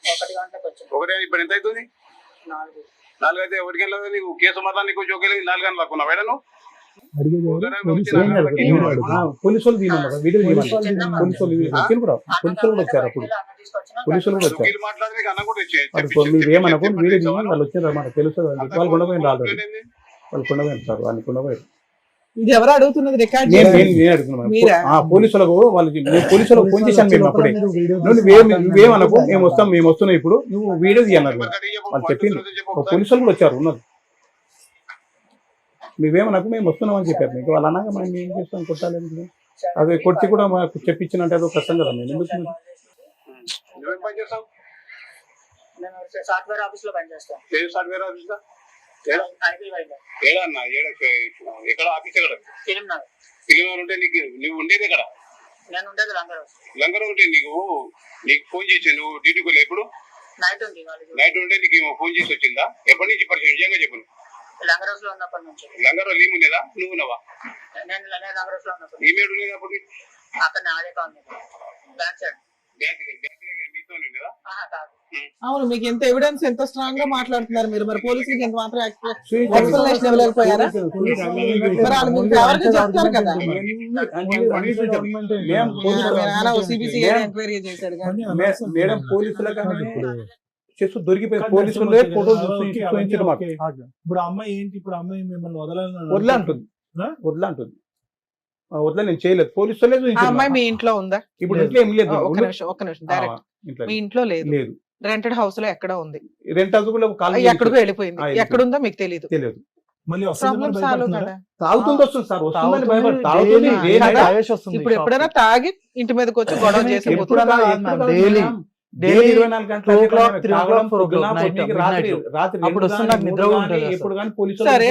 1 గంటలకు వచ్చాను. ఒకటే ఇప్పుడు ఎంత అవుతుంది 4 4 అయితే 1 గంటల నీకు కేసు మళ్ళా నీకు జోకేలి 4 గంటలు లాక్కున్నావు వేడను అడిగేది ఎవరు? పోలీసు ఏం వాళ్ళు? జరుగుతుంది? ఏం జరుగుతుంది? పోలీసు వాళ్ళు తీయమన్నారు వీడియో తీయమన్నారు పోలీసు వాళ్ళు వచ్చారు కూడా పోలీసు వాళ్ళు కూడా వచ్చారు అప్పుడు పోలీసు వాళ్ళు కూడా వచ్చారు వీళ్ళు మాట్లాడి నీకు అన్న కూడా వాళ్ళు మీరు ఏమనకు వీడియో తీయమని వాళ్ళు వచ్చారు మనకు తెలుసు వాళ్ళు కొండపోయింది ఆల్రెడీ వాళ్ళు కొండపోయింది సార్ వాళ్ళు కొండపోయారు ఇది ఎవరు అడుగుతున్నది రికార్డ్ నేను చేసి? నేను అడుగుతున్నాను మీరా? పోలీసులకు వాళ్ళకి నేను పోలీసులకు ఫోన్ చేశాను మేము అప్పుడే మీరు వీడియో నువ్వేమనకు మేము వస్తున్నాం ఇప్పుడు నువ్వు వీడియో తీయన్నారు వాళ్ళు చెప్పింది పోలీసు వాళ్ళు కూడా వచ్చారు ఉన్నారు నువ్వేమనకు మేము వస్తున్నాం అని చెప్పారు మీకు వాళ్ళు అన్నాక మనం ఏం చేస్తాం కొట్టాలి అదే కొట్టి కూడా మాకు చెప్పించినంటే అదో కష్టం కదా మేము ఎందుకు నువ్వేం పని చేస్తావు నేను సాఫ్ట్వేర్ ఆఫీస్ లో పనిచేస్తాను, ఏ సాఫ్ట్వేర్ ఆఫీస్ ఐబీఐ లో. ఏడా అన్న ఎక్కడ ఆఫీస్ ఎక్కడ ఫిలిం నగర్. ఫిలిం ఉంటే నీకు నువ్వు ఉండేది ఎక్కడ నేను ఉండేది లంగరూస్. లంగర్ ఉంటే నీకు ఫోన్ చేసి నువ్వు డ్యూటీకి వెళ్ళి ఎప్పుడు నైట్ ఉంది వాళ్ళకి. నైట్ ఉంటే నీకు ఫోన్ చేసి వచ్చిందా ఎప్పటి నుంచి పరిచయం నిజంగా చెప్పను లంగరూస్ లో ఉన్నప్పటి నుంచి. లంగర్ లీమ్ ఉండేదా నువ్వు ఉన్నావా నేను లంగరూస్ లో ఉన్నప్పుడు ఈమెయిల్ ఉండేది అప్పుడు అక్కడ అదే కాలనీ బ్యాక్ సైడ్. బ్యాంక్ మీతో ఉండేదా ఆహా, కాదు. అవును, మీకు ఎంత ఎవిడెన్స్, ఎంత స్ట్రాంగ్ గా మాట్లాడుతున్నారు మీరు. మరి పోలీసులకి ఎంత మాత్రం ఎక్స్ప్లెనేషన్ ఇవ్వలేకపోయారా? మరి వాళ్ళు మీకు ఫేవర్ గా చెప్తారు కదా. సిబిసి ఎంక్వైరీ చేశాడు కానీ మేడం పోలీసుల దొరికిపోయి పోలీసులు ఫోటోలు చూపించారు మాకు. ఇప్పుడు అమ్మాయి ఏంటి, ఇప్పుడు అమ్మాయి మిమ్మల్ని వదల అంటుంది, వదల నేను చేయలేదు, పోలీసులే ఆ అమ్మాయి మీ ఇంట్లో ఉందా? ఇప్పుడు ఇంట్లో ఏం లేదు. ఒక నిమిషం డైరెక్ట్ మీ ఇంట్లో లేదు, లేదు. రెంటెడ్ హౌస్ లో ఎక్కడ ఉంది? రెంట్ హౌస్ కూడా ఎక్కడికో వెళ్ళిపోయింది, ఎక్కడుందో మీకు తెలియదు. తెలియదు. మళ్ళీ ప్రాబ్లం సాల్వ్ కదా. తాగుతుంది వస్తుంది సార్, వస్తుందని భయపడి తాగుతుంది. ఇప్పుడు ఎప్పుడైనా తాగి ఇంటి మీదకి వచ్చి గొడవ చేసి డైలీ 24 గంటలు అప్పుడు వస్తుంది నాకు నిద్ర కూడా ఉంటుంది. ఎప్పుడు కానీ పోలీసులు సరే,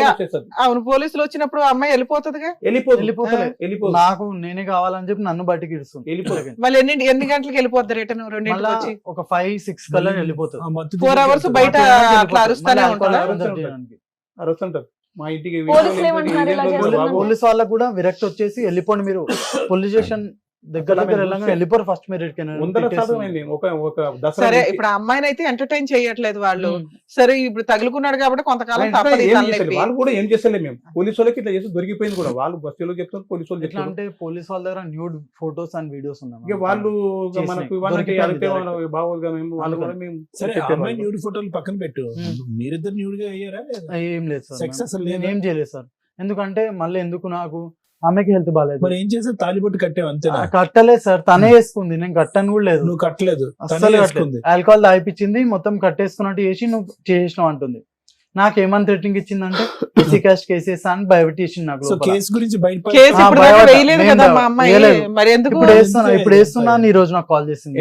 అవును పోలీసులు వచ్చినప్పుడు అమ్మాయి వెళ్ళిపోతుందిగా. వెళ్ళిపోతుంది. నాకు నేనే కావాలని చెప్పి నన్ను బయటికి ఇస్తుంది. మళ్ళీ ఎన్ని గంటలకు వెళ్ళిపోద్ది రిటర్న్? 2 వచ్చి ఒక 5-6 కల్లా వెళ్ళిపోతుంది. 4 hours బయట అట్లా అరుస్తానే ఉంటుందా? అరుస్తుంటారు మా ఇంటికి. పోలీస్ వాళ్ళకు కూడా విరక్తి వచ్చేసి వెళ్ళిపోండి మీరు, పోలీస్ స్టేషన్ దగ్గర వెళ్ళిపోరు ఫస్ట్ మీరు. సరే, ఇప్పుడు ఆ అమ్మాయిని అయితే ఎంటర్టైన్ చేయట్లేదు వాళ్ళు. సరే, ఇప్పుడు తగులుకున్నాడు కాబట్టి కొంతకాలం వాళ్ళు కూడా ఏం చేస్తలేదు మేము. పోలీసు వాళ్ళకి ఇట్లా చేసి దొరికిపోయింది కూడా. వాళ్ళు బస్సులో చెప్తారు, పోలీసు వాళ్ళు ఎట్లా అంటే పోలీస్ వాళ్ళ దగ్గర న్యూడ్ ఫోటోస్ అండ్ వీడియోస్ ఉన్నాయి. ఇక వాళ్ళు మనకు బాగోదుగా మేము వాళ్ళు కూడా మేము. సరే, అమ్మాయి న్యూడ్ ఫోటోలు పక్కన పెట్టు, మీరిద్దరు న్యూడ్ గా అయ్యారా? ఏం లేదు సార్, సెక్స్ అసలు ఏం చేయలేదు సార్. ఎందుకంటే మళ్ళీ ఎందుకు, నాకు ఆమెకి హెల్త్ బాగాలేదు. మరి ఏం చేసా? తాలిబొట్టు కట్టావు అంతే? కట్టలేదు సార్, తనే వేసుకుంది, నేను కట్టను కూడా లేదు. నువ్వు కట్టలేదు, అసలు ఆల్కహాల్ తాగిపించింది, మొత్తం కట్టేసుకున్నట్టు చేసి నువ్వు చేసినావు అంటుంది. నాకేమని థ్రెటనింగ్ ఇచ్చిందంటే ఎస్సీ కాస్ట్ కేసెస్ అని భయపెట్టేసింది నాకు. కేసు గురించి ఇప్పుడు వేస్తున్నాను. ఈ రోజు నాకు కాల్ చేసింది,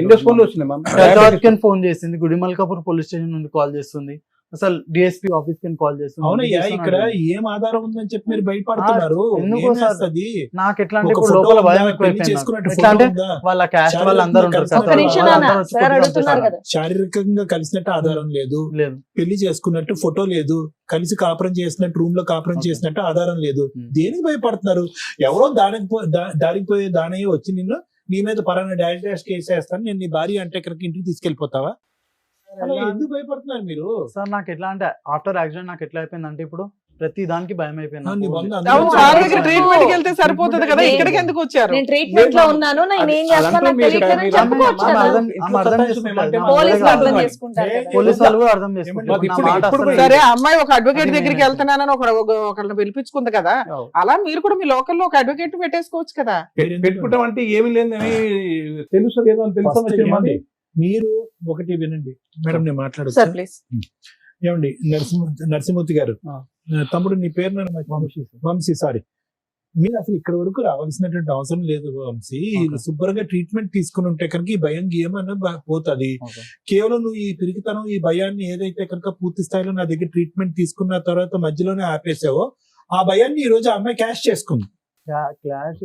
ఫోన్ చేసింది, గుడిమల్కాపూర్ పోలీస్ స్టేషన్ నుండి కాల్ చేస్తుంది, అసలు డిఎస్పీ ఆఫీస్ కి కాల్ చేస్తుంది. అవునయ్యా, ఇక్కడ ఏం ఆధారం ఉందని చెప్పి మీరు భయపడుతున్నారు? ఎందుకు నాకు ఎట్లా అంటే లోపల భయం ఎక్కువైపోయింది. వాళ్ళ క్యాస్ట్ వాళ్ళు అందరూ ఉంటారు, శారీరకంగా కలిసినట్టు ఆధారం లేదు, పెళ్లి చేసుకున్నట్టు ఫోటో లేదు, కలిసి కాపురం చేసినట్టు రూమ్ లో కాపురం చేసినట్టు ఆధారం లేదు. దేనికి భయపడుతున్నారు? ఎవరో దానికి పోయే దానయ్య వచ్చి నిన్ను నీ మీద పరాన్న డాష్ కేసు వేస్తాను, నేను నీ భార్య అంటే ఇక్కడికి ఇంటికి తీసుకెళ్లిపోతావా? ఎందుకు భయపడుతున్నారు మీరు? సార్ నాకు ఎట్లా అంటే ఆఫ్టర్ యాక్సిడెంట్ నాకు ఎట్లా అయిపోయింది అంటే ఇప్పుడు ప్రతి దానికి భయం అయిపోయింది. ట్రీట్మెంట్ కి వెళ్తే సరిపోతుంది కదా, ఇక్కడికి ఎందుకు వచ్చారు? నేను ట్రీట్మెంట్ లో ఉన్నాను, నేను ఏం చేస్తాను పోలీస్ వాళ్ళు కూడా అర్థం చేసుకుంటారు. సరే, అమ్మాయి ఒక అడ్వకేట్ దగ్గరికి వెళ్తున్నానని ఒకళ్ళని పిలిపించుకుంది కదా, అలా మీరు కూడా మీ లోకల్లో ఒక అడ్వకేట్ పెట్టేసుకోవచ్చు కదా. పెట్టుకుంటాం అంటే ఏమి లేదని తెలుసు లేదో అని తెలుసు. మీరు ఒకటి వినండి మేడం, నేను మాట్లాడచ్చు? ఏమండి నరసింహమూర్తి గారు, తమ్ముడు నీ పేరు వంశీ, సారీ, మీరు అసలు ఇక్కడ వరకు రావాల్సినటువంటి అవసరం లేదు వంశీ. శుభ్రంగా ట్రీట్మెంట్ తీసుకుని ఉంటే కనుక ఈ భయం ఏమన్నా పోతుంది. కేవలం నువ్వు ఈ పిరికితనం, ఈ భయాన్ని ఏదైతే కనుక పూర్తి స్థాయిలో నా దగ్గర ట్రీట్మెంట్ తీసుకున్న తర్వాత మధ్యలోనే ఆపేసావో, ఆ భయాన్ని ఈ రోజు అమ్మాయి క్యాష్ చేసుకుంది.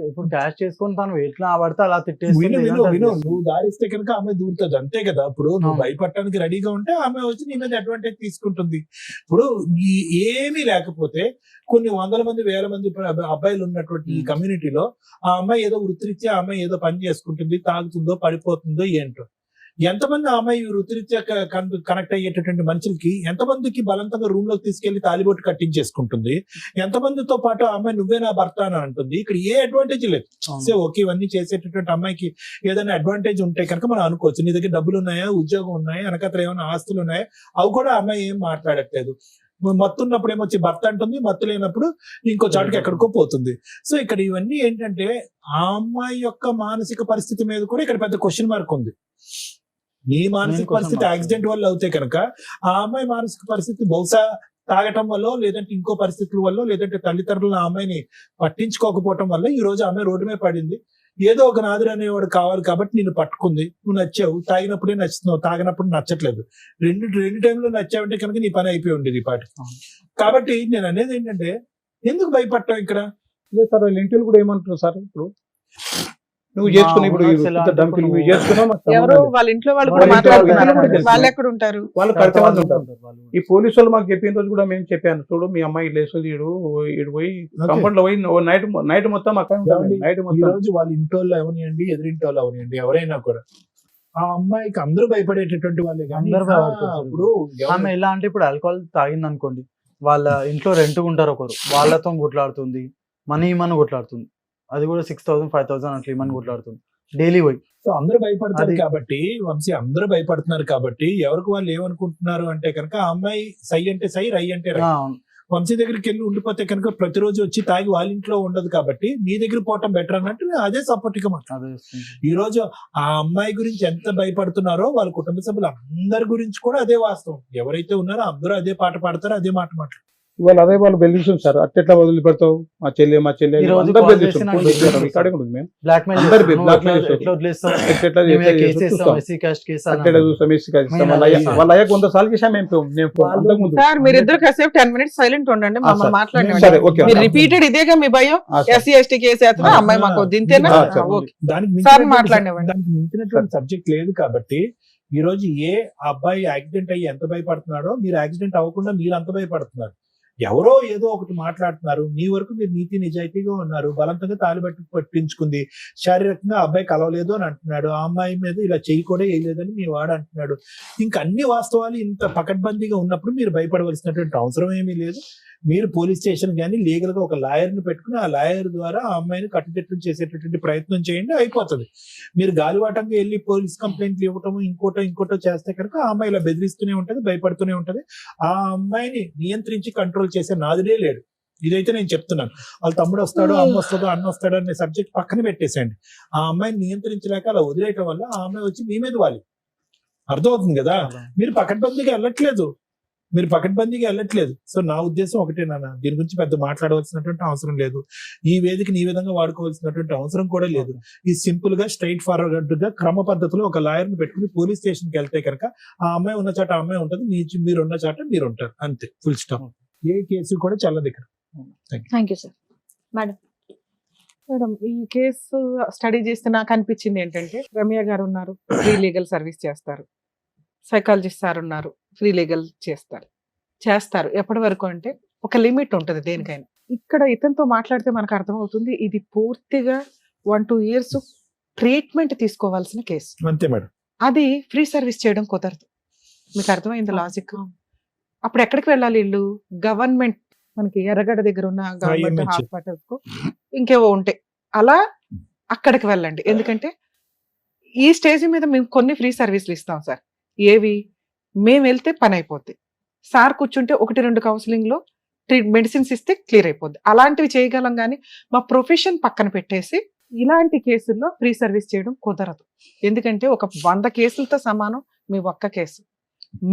ఇప్పుడు క్యాష్ చేసుకుని తను ఎట్లా పడితే అలా తిట్టేసి నువ్వు దారిస్తే కనుక ఆమె దూరుతుంది, అంతే కదా. ఇప్పుడు నువ్వు భయపడటానికి రెడీగా ఉంటే ఆమె వచ్చి నీ మీద అడ్వాంటేజ్ తీసుకుంటుంది. ఇప్పుడు ఏమీ లేకపోతే కొన్ని 100 మంది 1000 మంది అబ్బాయిలు ఉన్నటువంటి ఈ కమ్యూనిటీలో ఆ అమ్మాయి ఏదో వృత్తిరీత్యా ఆ అమ్మాయి ఏదో పని చేసుకుంటుంది, తాగుతుందో పడిపోతుందో ఏంటో. ఎంతమంది ఆ అమ్మాయి వృత్తిరీత్యా కనెక్ట్ అయ్యేటటువంటి మనుషులకి ఎంతమందికి బలవంతంగా రూమ్ లోకి తీసుకెళ్లి తాలిబొట్టు కట్టించేసుకుంటుంది, ఎంతమందితో పాటు ఆ అమ్మాయి నువ్వే నా భర్త అని అంటుంది. ఇక్కడ ఏ అడ్వాంటేజ్ లేదు. సో ఓకే, ఇవన్నీ చేసేటటువంటి అమ్మాయికి ఏదైనా అడ్వాంటేజ్ ఉంటే కనుక మనం అనుకోవచ్చు. నీ దగ్గర డబ్బులు ఉన్నాయా, ఉద్యోగం ఉన్నాయా, వెనకత్ర ఏమైనా ఆస్తులు ఉన్నాయా, అవి కూడా ఆ అమ్మాయి ఏం మాట్లాడట్లేదు. మత్తు ఉన్నప్పుడు ఏమొచ్చి భర్త అంటుంది, మత్తు లేనప్పుడు ఇంకో చాటుకి ఎక్కడికో పోతుంది. సో ఇక్కడ ఇవన్నీ ఏంటంటే ఆ అమ్మాయి యొక్క మానసిక పరిస్థితి మీద కూడా ఇక్కడ పెద్ద క్వశ్చన్ మార్క్ ఉంది. నీ మానసిక పరిస్థితి యాక్సిడెంట్ వల్ల అవుతే కనుక ఆ అమ్మాయి మానసిక పరిస్థితి బహుశా తాగటం వల్ల, లేదంటే ఇంకో పరిస్థితుల వల్ల, లేదంటే తల్లిదండ్రులు ఆ అమ్మాయిని పట్టించుకోకపోవటం వల్ల ఈ రోజు ఆమె రోడ్డు మీద పడింది. ఏదో ఒక నాదురు అనేవాడు కావాలి కాబట్టి నిన్ను పట్టుకుంది. నువ్వు నచ్చావు, తాగినప్పుడే నచ్చుతున్నావు, తాగినప్పుడు నచ్చట్లేదు. రెండు టైంలో నచ్చావంటే కనుక నీ పని అయిపోయి ఉండేది ఈ పాటి. కాబట్టి నేను అనేది ఏంటంటే, ఎందుకు భయపడటం ఇక్కడ? లేదు సార్, వాళ్ళ ఇంటిలో కూడా ఏమంటారు సార్, ఇప్పుడు నువ్వు చేసుకుని ఇప్పుడు ఎవరు వాళ్ళ ఇంట్లో వాళ్ళు కూడా మాట్లాడుతున్నారు, వాళ్ళు ఎక్కడ ఉంటారు? వాళ్ళు కరెక్ట్ ఉంటారు. ఈ పోలీసు వాళ్ళు మాకు చెప్పిన రోజు కూడా మేము చెప్పాను, చూడు మీ అమ్మాయి లేస్తుంది, ఇడు పోయి కంపౌండ్ లో పోయి నైట్ మొత్తం అక్కడ నైట్ మొత్తం. ఈ రోజు వాళ్ళ ఇంట్లో అవనియండి, ఎదురింటి వాళ్ళు అవనియండి, ఎవరైనా కూడా ఆ అమ్మాయికి అందరూ భయపడేటటువంటి వాళ్ళే కానీ అందరూ భయపడతారు. ఇప్పుడు ఆమె ఎలా అంటే ఇప్పుడు ఆల్కహాల్ తాగింది అనుకోండి, వాళ్ళ ఇంట్లో రెంట్ ఉంటారు ఒకరు, వాళ్ళతో కొట్లాడుతుంది, మనీ ఇమ్మని కొట్లాడుతుంది, అది కూడా 6,000 5,000 అట్లా ఇమ్మని కొట్లాడుతుంది డైలీ పోయి. సో అందరూ భయపడతారు అది- కాబట్టి వంశీ అందరూ భయపడుతున్నారు కాబట్టి ఎవరికి వాళ్ళు ఏమనుకుంటున్నారు అంటే కనుక ఆ అమ్మాయి సై అంటే సై రై అంటే రై. వంశీ దగ్గరికి వెళ్ళి ఉండిపోతే కనుక ప్రతిరోజు వచ్చి తాగి వాళ్ళ ఇంట్లో ఉండదు కాబట్టి నీ దగ్గర పోవటం బెటర్ అన్నట్టు అదే సపోర్ట్ గా మాట్లాడు. ఈ రోజు ఆ అమ్మాయి గురించి ఎంత భయపడుతున్నారో వాళ్ళ కుటుంబ సభ్యులు అందరి గురించి కూడా అదే వాస్తవం. ఎవరైతే ఉన్నారో అందరూ అదే పాట పాడతారో అదే మాట మాట్లాడతారు. ఇవాళ అదే వాళ్ళు బెదిరిస్తుంది సార్, అట్టెట్లా వదిలిపెడతావు మా చెల్లె ఈ రోజు అందరు call బెదిరిస్తుంది. చేసి నాకు ఫోన్ చేసి బెదిరిస్తుంది. రికార్డింగ్ ఉంటుంది మేము. బ్లాక్మెయిల్ అందరు blackmail చేస్తారు. ఎట్లా వదిలేస్తావు, ఎట్లా నీ మీద చేస్తే కేసు వేస్తాం, చూస్తాం. ఎస్సీ కాస్ట్ కేసు అని అట్టెలా అన్నారు. చూస్తాం, ఎస్సీ కాదు మేము వాళ్ళ అదే అయ్య- సార్. వాళ్ళ అయ్యకు 100 సార్లు చేసాం మేము అంతకుముందు. సార్ మీరిద్దరు కాసేపు 10 minutes సైలెంట్ ఉండండి, మమ్మల్ని సరే, మాట్లాడండి. ఓకే. మీరు రిపీటెడ్ ఇదేగా మీ భయం, ఎస్సీ ఎస్టీ కేసు వేస్తున్నా అమ్మాయి మాకు దింతేనా? సరే. ఓకే దానికి సార్ మించినటువంటి- మాట్లాడినవ్వండి. దానికి మించినటువంటి సబ్జెక్ట్ లేదు కాబట్టి ఈ రోజు ఆ అబ్బాయి యాక్సిడెంట్ అయ్యి ఎంత భయపడుతున్నాడో మీరు యాక్సిడెంట్ అవ్వకుండా మీరు అంత భయపడుతున్నారు. ఎవరో ఏదో ఒకటి మాట్లాడుతున్నారు, మీ వరకు మీరు నీతి నిజాయితీగా ఉన్నారు, బలవంతంగా తాలిబట్టి పట్టించుకుంది, శారీరకంగా ఆ అబ్బాయి కలవలేదు అని అంటున్నాడు, ఆ అమ్మాయి మీద ఇలా చెయ్యి కూడా వేయలేదని మీ వాడు అంటున్నాడు. ఇంకా అన్ని వాస్తవాలు ఇంత పకడ్బందీగా ఉన్నప్పుడు మీరు భయపడవలసినటువంటి అవసరం ఏమీ లేదు. మీరు పోలీస్ స్టేషన్ కానీ లీగల్ గా ఒక లాయర్ని పెట్టుకుని ఆ లాయర్ ద్వారా ఆ అమ్మాయిని కట్టుదిట్టం చేసేటటువంటి ప్రయత్నం చేయండి, అయిపోతుంది. మీరు గాలివాటంగా వెళ్ళి పోలీస్ కంప్లైంట్లు ఇవ్వటము ఇంకోటో చేస్తే కనుక ఆ అమ్మాయి ఇలా బెదిరిస్తూనే ఉంటది, భయపడుతూనే ఉంటది. ఆ అమ్మాయిని నియంత్రించి కంట్రోల్ చేసే నాదుడే లేడు. ఇదైతే నేను చెప్తున్నాను. వాళ్ళ తమ్ముడు వస్తాడు, అమ్మ వస్తుందో, అన్న వస్తాడో అనే సబ్జెక్ట్ పక్కన పెట్టేసేయండి. ఆ అమ్మాయిని నియంత్రించలేక అలా వదిలేయటం వల్ల ఆ అమ్మాయి వచ్చి మీ మీద వాలి. అర్థమవుతుంది కదా? మీరు పకడ్బందీగా వెళ్ళట్లేదు. సో నా ఉద్దేశం ఒకటే నాన్న, దీని గురించి పెద్ద మాట్లాడవలసినటువంటి అవసరం లేదు. ఈ వేదికని ఈ విధంగా వాడుకోవాల్సినటువంటి అవసరం కూడా లేదు. ఈ సింపుల్ గా స్ట్రైట్ ఫార్వర్డ్ గా క్రమ పద్ధతిలో ఒక లాయర్ ని పెట్టుకుని పోలీస్ స్టేషన్ కి వెళ్తే కనుక ఆ అమ్మాయి ఉన్న చాట ఆ అమ్మాయి ఉంటుంది, మీరు ఉన్న చాట మీరు ఉంటారు, అంతే, ఫుల్ స్టాప్. ఏ కేసు కూడా చల్లదు ఇక్కడ. Thank you sir. మేడం, ఈ కేసు స్టడీ చేస్తే నాకు అనిపించింది ఏంటంటే, రమ్య గారు ఉన్నారు, ఫ్రీ లీగల్ సర్వీస్ చేస్తారు, సైకాలజిస్ట్ సార్ ఉన్నారు, ఫ్రీ లీగల్ చేస్తారు. ఎప్పటి వరకు అంటే ఒక లిమిట్ ఉంటుంది దేనికైనా. ఇక్కడ ఇతనితో మాట్లాడితే మనకు అర్థమవుతుంది ఇది పూర్తిగా 1-2 years ట్రీట్మెంట్ తీసుకోవాల్సిన కేసు. అంతే మేడం. అది ఫ్రీ సర్వీస్ చేయడం కుదరదు. మీకు అర్థమైంది లాజిక్? అప్పుడు ఎక్కడికి వెళ్ళాలి వీళ్ళు? గవర్నమెంట్, మనకి ఎర్రగడ్డ దగ్గర ఉన్న గవర్నమెంట్ IMH. హాస్పిటల్స్ కు ఇంకేవో ఉంటాయి, అలా అక్కడికి వెళ్ళండి. ఎందుకంటే ఈ స్టేజ్ మీద మేము కొన్ని ఫ్రీ సర్వీసులు ఇస్తాం సార్. ఏవి? మేము వెళ్తే పని అయిపోద్ది, సార్ కూర్చుంటే 1-2 కౌన్సిలింగ్ లో మెడిసిన్స్ ఇస్తే క్లియర్ అయిపోద్ది. అలాంటివి చేయగలం, కానీ మా ప్రొఫెషన్ పక్కన పెట్టేసి ఇలాంటి కేసుల్లో ఫ్రీ సర్వీస్ చేయడం కుదరదు. ఎందుకంటే ఒక 100 కేసులతో సమానం మీ ఒక్క కేసు.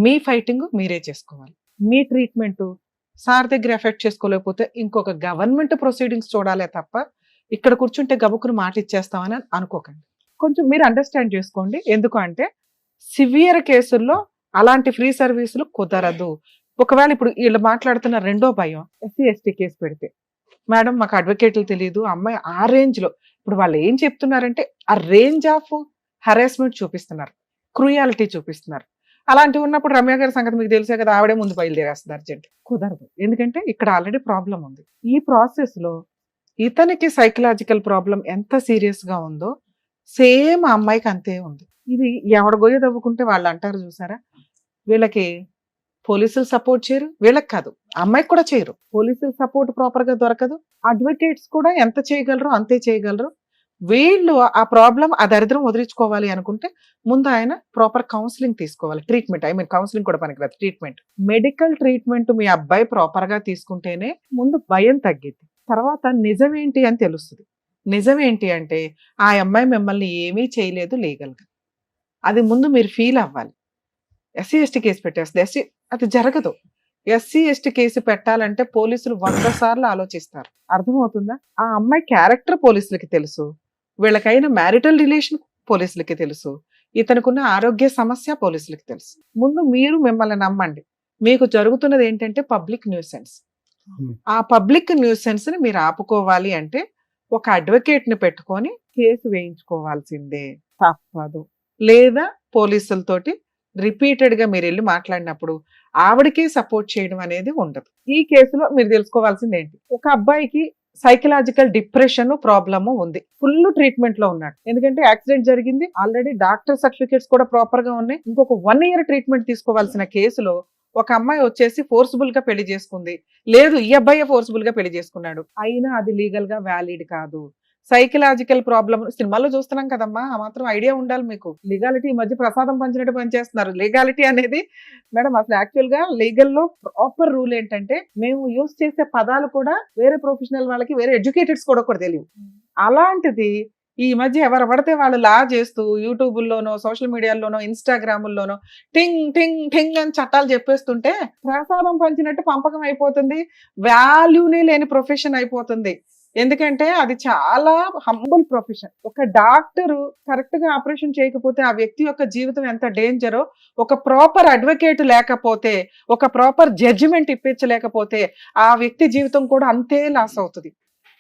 మీ ఫైటింగ్ మీరే చేసుకోవాలి. మీ ట్రీట్మెంట్ సార్ దగ్గర ఎఫెక్ట్ చేసుకోలేకపోతే ఇంకొక గవర్నమెంట్ ప్రొసీడింగ్స్ చూడాలే తప్ప ఇక్కడ కూర్చుంటే గబుకుని మాట ఇచ్చేస్తామని అనుకోకండి. కొంచెం మీరు అండర్స్టాండ్ చేసుకోండి. ఎందుకు అంటే సివియర్ కేసుల్లో అలాంటి ఫ్రీ సర్వీసులు కుదరదు. ఒకవేళ ఇప్పుడు వీళ్ళు మాట్లాడుతున్న రెండో భయం, ఎస్సీ ఎస్టీ కేసు పెడితే మేడం మాకు అడ్వకేట్లు తెలియదు, అమ్మాయి ఆ రేంజ్ లో, ఇప్పుడు వాళ్ళు ఏం చెప్తున్నారంటే ఆ రేంజ్ ఆఫ్ హరాస్మెంట్ చూపిస్తున్నారు, క్రూయాలిటీ చూపిస్తున్నారు. అలాంటివి ఉన్నప్పుడు రమ్య గారి సంగతి మీకు తెలిసే కదా, ఆవిడే ముందు బయలుదేరేస్తుంది అర్జెంట్. కుదరదు, ఎందుకంటే ఇక్కడ ఆల్రెడీ ప్రాబ్లం ఉంది. ఈ ప్రాసెస్ లో ఇతనికి సైకలాజికల్ ప్రాబ్లం ఎంత సీరియస్ గా ఉందో సేమ్ ఆ అమ్మాయికి అంతే ఉంది. ఇది ఎవడ గొయ్య తవ్వుకుంటే వాళ్ళు అంటారు చూసారా, వీళ్ళకి పోలీసులు సపోర్ట్ చేయరు, వీళ్ళకి కాదు అమ్మాయికి కూడా చేయరు. పోలీసులు సపోర్ట్ ప్రాపర్ గా దొరకదు, అడ్వకేట్స్ కూడా ఎంత చేయగలరు అంతే చేయగలరు. వీళ్ళు ఆ ప్రాబ్లం, ఆ దరిద్రం వదిలించుకోవాలి అనుకుంటే ముందు ఆయన ప్రాపర్ కౌన్సిలింగ్ తీసుకోవాలి. ట్రీట్మెంట్, కౌన్సిలింగ్ కూడా పనికిరాదు, ట్రీట్మెంట్, మెడికల్ ట్రీట్మెంట్ మీ అబ్బాయి ప్రాపర్ గా తీసుకుంటేనే ముందు భయం తగ్గిద్ది. తర్వాత నిజమేంటి అని తెలుస్తుంది. నిజమేంటి అంటే ఆ అమ్మాయి మిమ్మల్ని ఏమీ చేయలేదు లీగల్ గా, అది ముందు మీరు ఫీల్ అవ్వాలి. ఎస్సీ ఎస్టీ కేసు పెట్టేస్తుంది, అది జరగదు. ఎస్సీ ఎస్టీ కేసు పెట్టాలంటే పోలీసులు 100 సార్లు ఆలోచిస్తారు. అర్థమవుతుందా? ఆ అమ్మాయి క్యారెక్టర్ పోలీసులకి తెలుసు, వీళ్ళకైన మ్యారిటల్ రిలేషన్ పోలీసులకి తెలుసు, ఇతనుకున్న ఆరోగ్య సమస్య పోలీసులకి తెలుసు. ముందు మీరు మిమ్మల్ని నమ్మండి. మీకు జరుగుతున్నది ఏంటంటే పబ్లిక్ న్యూసెన్స్. ఆ పబ్లిక్ న్యూసెన్స్ ని మీరు ఆపుకోవాలి అంటే ఒక అడ్వకేట్ ని పెట్టుకొని కేసు వేయించుకోవాల్సిందే, తప్పదు. లేదా పోలీసులతోటి రిపీటెడ్ గా మీరు వెళ్ళి మాట్లాడినప్పుడు ఆవిడకే సపోర్ట్ చేయడం అనేది ఉండదు. ఈ కేసులో మీరు తెలుసుకోవాల్సింది ఏంటి, ఒక అబ్బాయికి సైకలాజికల్ డిప్రెషన్ ప్రాబ్లము ఉంది. ఫుల్ ట్రీట్మెంట్ లో ఉన్నాడు. ఎందుకంటే యాక్సిడెంట్ జరిగింది, ఆల్రెడీ డాక్టర్ సర్టిఫికేట్స్ కూడా ప్రాపర్ గా ఉన్నాయి. ఇంకొక 1 year ట్రీట్మెంట్ తీసుకోవాల్సిన కేసులో ఒక అమ్మాయి వచ్చేసి ఫోర్స్ఫుల్ గా పెళ్లి చేసుకుంది. లేదు, ఈ అబ్బాయి ఫోర్స్ఫుల్ గా పెళ్లి చేసుకున్నాడు, అయినా అది లీగల్ గా వ్యాలిడ్ కాదు. సైకలాజికల్ ప్రాబ్లమ్ సినిమాల్లో చూస్తున్నాం కదమ్మా, ఆ మాత్రం ఐడియా ఉండాలి మీకు. లీగాలిటీ ఈ మధ్య ప్రసాదం పంచినట్టు పనిచేస్తున్నారు. లీగాలిటీ అనేది మేడం అసలు యాక్చువల్ గా లీగల్ లో ప్రాపర్ రూల్ ఏంటంటే, మేము యూజ్ చేసే పదాలు కూడా వేరే ప్రొఫెషనల్ వాళ్ళకి, వేరే ఎడ్యుకేటెడ్స్ కూడా తెలియవు. అలాంటిది ఈ మధ్య ఎవరు పడితే వాళ్ళు లా చేస్తూ యూట్యూబ్-లోనో, సోషల్ మీడియాలోనో, ఇన్స్టాగ్రాముల్లోనో టింగ్ టింగ్ టింగ్ అని చట్టాలు చెప్పేస్తుంటే ప్రసాదం పంచినట్టు పంపకం అయిపోతుంది. వాల్యూనే లేని ప్రొఫెషన్ అయిపోతుంది. ఎందుకంటే అది చాలా హంబుల్ ప్రొఫెషన్. ఒక డాక్టరు కరెక్ట్ గా ఆపరేషన్ చేయకపోతే ఆ వ్యక్తి యొక్క జీవితం ఎంత డేంజరో, ఒక ప్రాపర్ అడ్వకేట్ లేకపోతే, ఒక ప్రాపర్ జడ్జిమెంట్ ఇప్పించలేకపోతే ఆ వ్యక్తి జీవితం కూడా అంతే లాస్ అవుతుంది.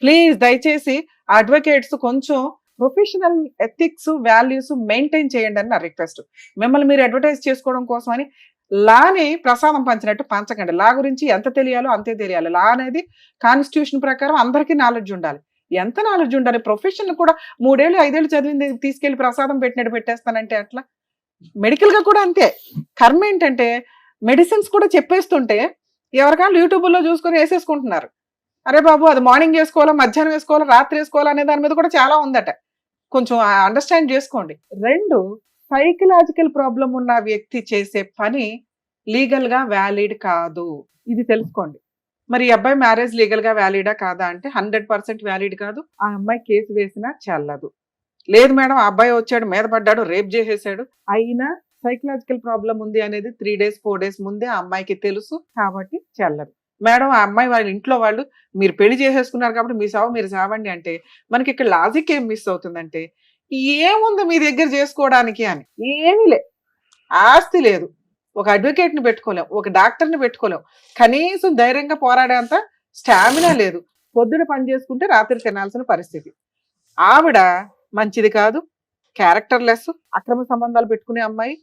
ప్లీజ్ దయచేసి అడ్వకేట్స్ కొంచెం ప్రొఫెషనల్ ఎథిక్స్, వాల్యూస్ మెయింటైన్ చేయండి అని నా రిక్వెస్ట్. మిమ్మల్ని మీరు అడ్వర్టైజ్ చేసుకోవడం కోసం అని లాని ప్రసాదం పంచినట్టు పంచకండి. లా గురించి ఎంత తెలియాలో అంతే తెలియాలి. లా అనేది కాన్స్టిట్యూషన్ ప్రకారం అందరికీ నాలెడ్జ్ ఉండాలి. ఎంత నాలెడ్జ్ ఉండాలి? ప్రొఫెషన్ కూడా 3 ఏళ్ళు 5 ఏళ్ళు చదివింది తీసుకెళ్లి ప్రసాదం పెట్టినట్టు పెట్టేస్తానంటే అట్లా. మెడికల్ గా కూడా అంతే. కర్మ ఏంటంటే మెడిసిన్స్ కూడా చెప్పేస్తుంటే ఎవరికైనా యూట్యూబ్లో చూసుకొని వేసేసుకుంటున్నారు. అరే బాబు, అది మార్నింగ్ వేసుకోవాలా, మధ్యాహ్నం వేసుకోవాలా, రాత్రి వేసుకోవాలా అనే దాని మీద కూడా చాలా ఉందట. కొంచెం అండర్స్టాండ్ చేసుకోండి. 2, సైకలాజికల్ ప్రాబ్లం ఉన్న వ్యక్తి చేసే పని లీగల్ గా వ్యాలిడ్ కాదు. ఇది తెలుసుకోండి. మరి ఈ అబ్బాయి మ్యారేజ్ లీగల్ గా వ్యాలిడా కాదా అంటే 100% వ్యాలిడ్ కాదు. ఆ అమ్మాయి కేసు వేసినా చెల్లదు. లేదు మేడం, ఆ అబ్బాయి వచ్చాడు, మీద పడ్డాడు, రేప్ చేసేసాడు, అయినా సైకలాజికల్ ప్రాబ్లం ఉంది అనేది 3 days 4 days ముందే ఆ అమ్మాయికి తెలుసు కాబట్టి చెల్లదు. మేడం, ఆ అమ్మాయి వాళ్ళ ఇంట్లో వాళ్ళు మీరు పెళ్లి చేసేసుకున్నారు కాబట్టి మీ సావు మీరు సావండి అంటే మనకి ఇక్కడ లాజిక్ ఏం మిస్ అవుతుందంటే, ఏముంది మీ దగ్గర చేసుకోవడానికి అని? ఏమీ లే. ఆస్తి లేదు, ఒక అడ్వకేట్ ని పెట్టుకోలేం, ఒక డాక్టర్ ని పెట్టుకోలేం, కనీసం ధైర్యంగా పోరాడేంత స్టామినా లేదు. పొద్దున పని చేసుకుంటే రాత్రి తినాల్సిన పరిస్థితి. ఆవిడ మంచిది కాదు, క్యారెక్టర్ లెస్, అక్రమ సంబంధాలు పెట్టుకునే అమ్మాయి.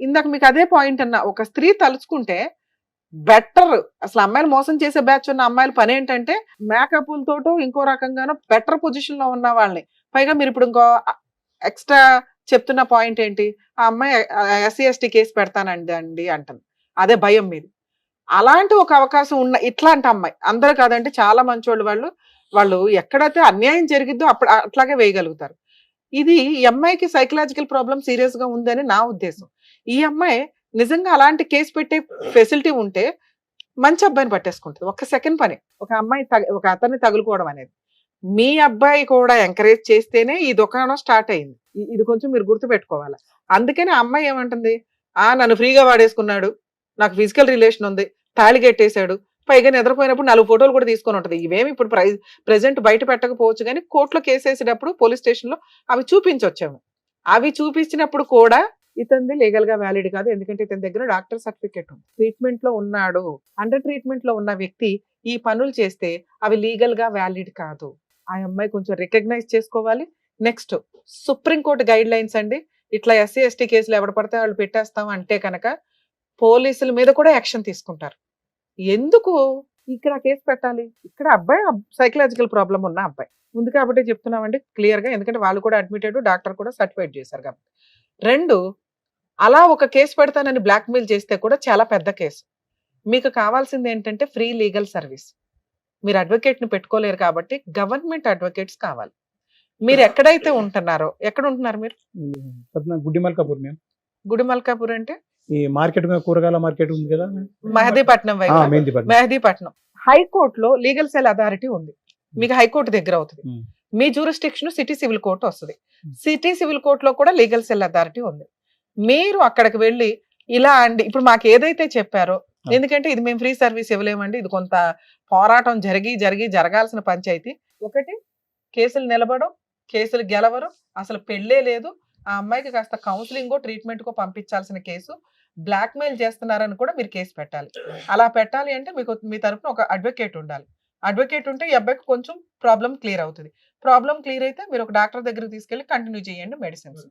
ఇందాక మీకు అదే పాయింట్ అన్నా, ఒక స్త్రీ తలుచుకుంటే బెటర్. అసలు అమ్మాయిలు మోసం చేసే బ్యాచ్ ఉన్న అమ్మాయిల పని ఏంటంటే మేకప్లతోటో ఇంకో రకంగానో బెటర్ పొజిషన్ లో ఉన్న వాళ్ళని. పైగా మీరు ఇప్పుడు ఇంకో ఎక్స్ట్రా చెప్తున్న పాయింట్ ఏంటి, ఆ అమ్మాయి SC ST కేసు పెడతానండి అంటుంది. అదే భయం మీద. అలాంటి ఒక అవకాశం ఉన్న ఇట్లాంటి అమ్మాయి, అందరూ కాదంటే చాలా మంచోళ్ళు వాళ్ళు ఎక్కడైతే అన్యాయం జరిగిద్దో అప్పుడు అట్లాగే వేయగలుగుతారు. ఇది ఈ అమ్మాయికి సైకలాజికల్ ప్రాబ్లం సీరియస్ గా ఉందని నా ఉద్దేశం. ఈ అమ్మాయి నిజంగా అలాంటి కేసు పెట్టే ఫెసిలిటీ ఉంటే మంచి అబ్బాయిని పట్టేసుకుంటుంది. ఒక్క సెకండ్ పని. ఒక అమ్మాయి ఒక అతన్ని తగులుకోవడం అనేది మీ అబ్బాయి కూడా ఎంకరేజ్ చేస్తేనే ఈ దుకాణం స్టార్ట్ అయింది. ఇది కొంచెం మీరు గుర్తు పెట్టుకోవాలి. అందుకని ఆ అమ్మాయి ఏమంటుంది, నన్ను ఫ్రీగా వాడేసుకున్నాడు, నాకు ఫిజికల్ రిలేషన్ ఉంది, తాళి కట్టేశాడు, పైగా నిద్రపోయినప్పుడు 4 photos కూడా తీసుకొని ఉంటుంది. ఇవేమి ఇప్పుడు ప్రెసెంట్ బయట పెట్టకపోవచ్చు, కానీ కోర్టులో కేసు వేసేటప్పుడు పోలీస్ స్టేషన్ లో అవి చూపించొచ్చాము. అవి చూపించినప్పుడు కూడా ఇతనిది లీగల్ గా వ్యాలిడ్ కాదు. ఎందుకంటే ఇతని దగ్గర డాక్టర్ సర్టిఫికేట్ ఉంది, ట్రీట్మెంట్ లో ఉన్నాడు. అండర్ ట్రీట్మెంట్ లో ఉన్న వ్యక్తి ఈ పనులు చేస్తే అవి లీగల్ గా వ్యాలిడ్ కాదు. ఆ అమ్మాయి కొంచెం రికగ్నైజ్ చేసుకోవాలి. నెక్స్ట్, సుప్రీంకోర్టు గైడ్ లైన్స్ అండి. ఇట్లా SC ST కేసులు ఎవరు పడితే వాళ్ళు పెట్టేస్తాం అంటే కనుక పోలీసుల మీద కూడా యాక్షన్ తీసుకుంటారు. ఎందుకు ఇక్కడ కేసు పెట్టాలి? ఇక్కడ అబ్బాయి సైకలాజికల్ ప్రాబ్లం ఉన్న అబ్బాయి ఉంది కాబట్టి చెప్తున్నామండి క్లియర్ గా. ఎందుకంటే వాళ్ళు కూడా అడ్మిటెడ్, డాక్టర్ కూడా సర్టిఫైడ్ చేశారు కాబట్టి. 2, అలా ఒక కేసు పెడతానని బ్లాక్మెయిల్ చేస్తే కూడా చాలా పెద్ద కేసు. మీకు కావాల్సింది ఏంటంటే ఫ్రీ లీగల్ సర్వీస్. మీరు అడ్వకేట్ ని పెట్టుకోలేరు కాబట్టి గవర్నమెంట్ అడ్వకేట్స్ కావాలి. మీరు ఎక్కడైతే ఉంటున్నారో, ఎక్కడ ఉంటున్నారు మీరు? గుడ్డి మల్కాపూర్. మేము గుడి మల్కాపూర్ అంటే ఈ మార్కెట్, కూరగాయల మార్కెట్ ఉంది కదా, మెహదీపట్నం వైపు. మెహదీపట్నం హైకోర్టులో లీగల్ సెల్ అథారిటీ ఉంది. మీకు హైకోర్టు దగ్గర అవుతుంది. మీ జ్యూరిస్డిక్షన్ సిటీ సివిల్ కోర్టు వస్తుంది. సిటీ సివిల్ కోర్టులో కూడా లీగల్ సెల్ అథారిటీ ఉంది. మీరు అక్కడికి వెళ్ళి ఇలా అండి, ఇప్పుడు మాకు ఏదైతే చెప్పారో, ఎందుకంటే ఇది మేము ఫ్రీ సర్వీస్ ఇవ్వలేమండి, ఇది కొంత పోరాటం జరగాల్సిన పంచాయతీ. ఒకటి, కేసులు నిలబడం, కేసులు గెలవరు, అసలు పెళ్ళే లేదు, ఆ అమ్మాయికి కాస్త కౌన్సిలింగో ట్రీట్మెంట్కో పంపించాల్సిన కేసు, బ్లాక్మెయిల్ చేస్తున్నారని కూడా మీరు కేసు పెట్టాలి. అలా పెట్టాలి అంటే మీకు మీ తరఫున ఒక అడ్వకేట్ ఉండాలి. అడ్వకేట్ ఉంటే ఈ అబ్బాయికి కొంచెం ప్రాబ్లం క్లియర్ అవుతుంది. ప్రాబ్లం క్లియర్ అయితే మీరు ఒక డాక్టర్ దగ్గరికి తీసుకెళ్ళి కంటిన్యూ చేయండి మెడిసిన్స్.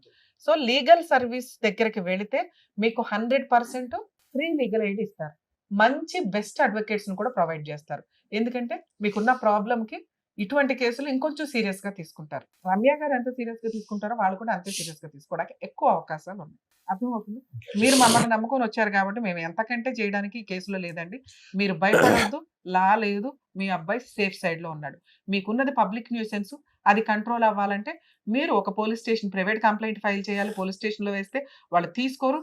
సో లీగల్ సర్వీస్ దగ్గరికి వెళితే మీకు 100% ఫ్రీ లీగల్ ఎయిడ్ ఇస్తారు. మంచి బెస్ట్ అడ్వకేట్స్ ని కూడా ప్రొవైడ్ చేస్తారు. ఎందుకంటే మీకున్న ప్రాబ్లం కి ఇటువంటి కేసులు ఇంకొంచెం సీరియస్ గా తీసుకుంటారు. రమ్య గారు ఎంత సీరియస్ గా తీసుకుంటారో వాళ్ళు కూడా అంతే సీరియస్ గా తీసుకోవడానికి ఎక్కువ అవకాశాలు ఉన్నాయి. అర్థమవుతుంది. మీరు మమ్మల్ని నమ్ముకొని వచ్చారు కాబట్టి మేము ఎంతకంటే చేయడానికి ఈ కేసులో లేదండి. మీరు భయపడొద్దు. లా లేదు. మీ అబ్బాయి సేఫ్ సైడ్ లో ఉన్నాడు. మీకున్నది పబ్లిక్ న్యూసెన్స్, అది కంట్రోల్ అవ్వాలంటే మీరు ఒక police station private complaint file చేయాలి. పోలీస్ స్టేషన్ లో వేస్తే వాళ్ళు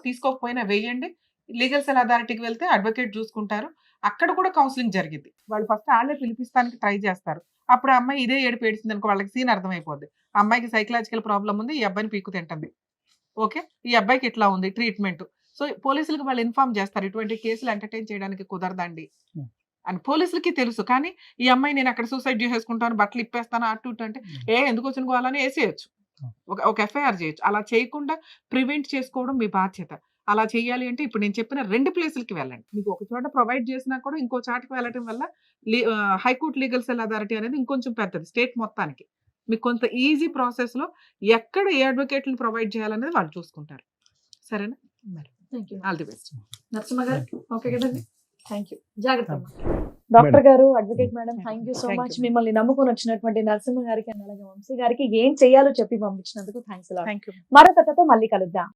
తీసుకోకపోయినా వేయండి. లీగల్ సెల్ అథారిటీకి వెళ్తే అడ్వకేట్ చూసుకుంటారు. అక్కడ కూడా కౌన్సిలింగ్ జరిగింది. వాళ్ళు ఫస్ట్ వాళ్ళే పిలిపిస్తానికి ట్రై చేస్తారు. అప్పుడు ఆ అమ్మాయి ఇదే ఏడుపు ఏడిసింది అనుకో, వాళ్ళకి సీన్ అర్థమైపోద్ది. ఆ అమ్మాయికి సైకలాజికల్ ప్రాబ్లం ఉంది, ఈ అబ్బాయిని పీకు తింటుంది. ఓకే, ఈ అబ్బాయికి ఇట్లా ఉంది ట్రీట్మెంట్. సో పోలీసులకు వాళ్ళు ఇన్ఫార్మ్ చేస్తారు, ఇటువంటి కేసులు ఎంటర్టైన్ చేయడానికి కుదరదండి అని పోలీసులకి తెలుసు. కానీ ఈ అమ్మాయి నేను అక్కడ సూసైడ్ చేసేసుకుంటాను, బట్టలు ఇప్పేస్తాను, అటు ఇటు అంటే ఎందుకు వచ్చిన గోవాలని వేసేయచ్చు, ఒక ఎఫ్ఐఆర్ చేయొచ్చు. అలా చేయకుండా ప్రివెంట్ చేసుకోవడం మీ బాధ్యత. అలా చేయాలి అంటే ఇప్పుడు నేను చెప్పిన 2 ప్లేసులకి వెళ్ళండి. మీకు ఒక చోట ప్రొవైడ్ చేసినా కూడా ఇంకో చాటుకు వెళ్ళడం వల్ల హైకోర్టు లీగల్ సెల్ అథారిటీ అనేది ఇంకొంచెం పెద్దది స్టేట్ మొత్తానికి. మీకు కొంత ఈజీ ప్రాసెస్ లో ఎక్కడ ఏ అడ్వకేట్ని ప్రొవైడ్ చేయాలనేది వాళ్ళు చూసుకుంటారు. సరేనా? Thank you. All the best. Narasimha గారు ఓకే కదండి. Thank you. జాగ్రత్త. డాక్టర్ గారు, advocate madam, thank you so Thank much. you. మిమ్మల్ని నమ్ముకొని వచ్చినటువంటి నరసింహ గారికి అలాగే వంశీ గారికి ఏం చేయాలో చెప్పి పంపించినందుకు థ్యాంక్స్. Thank you. మరో కథతో మళ్ళీ కలుద్దాం.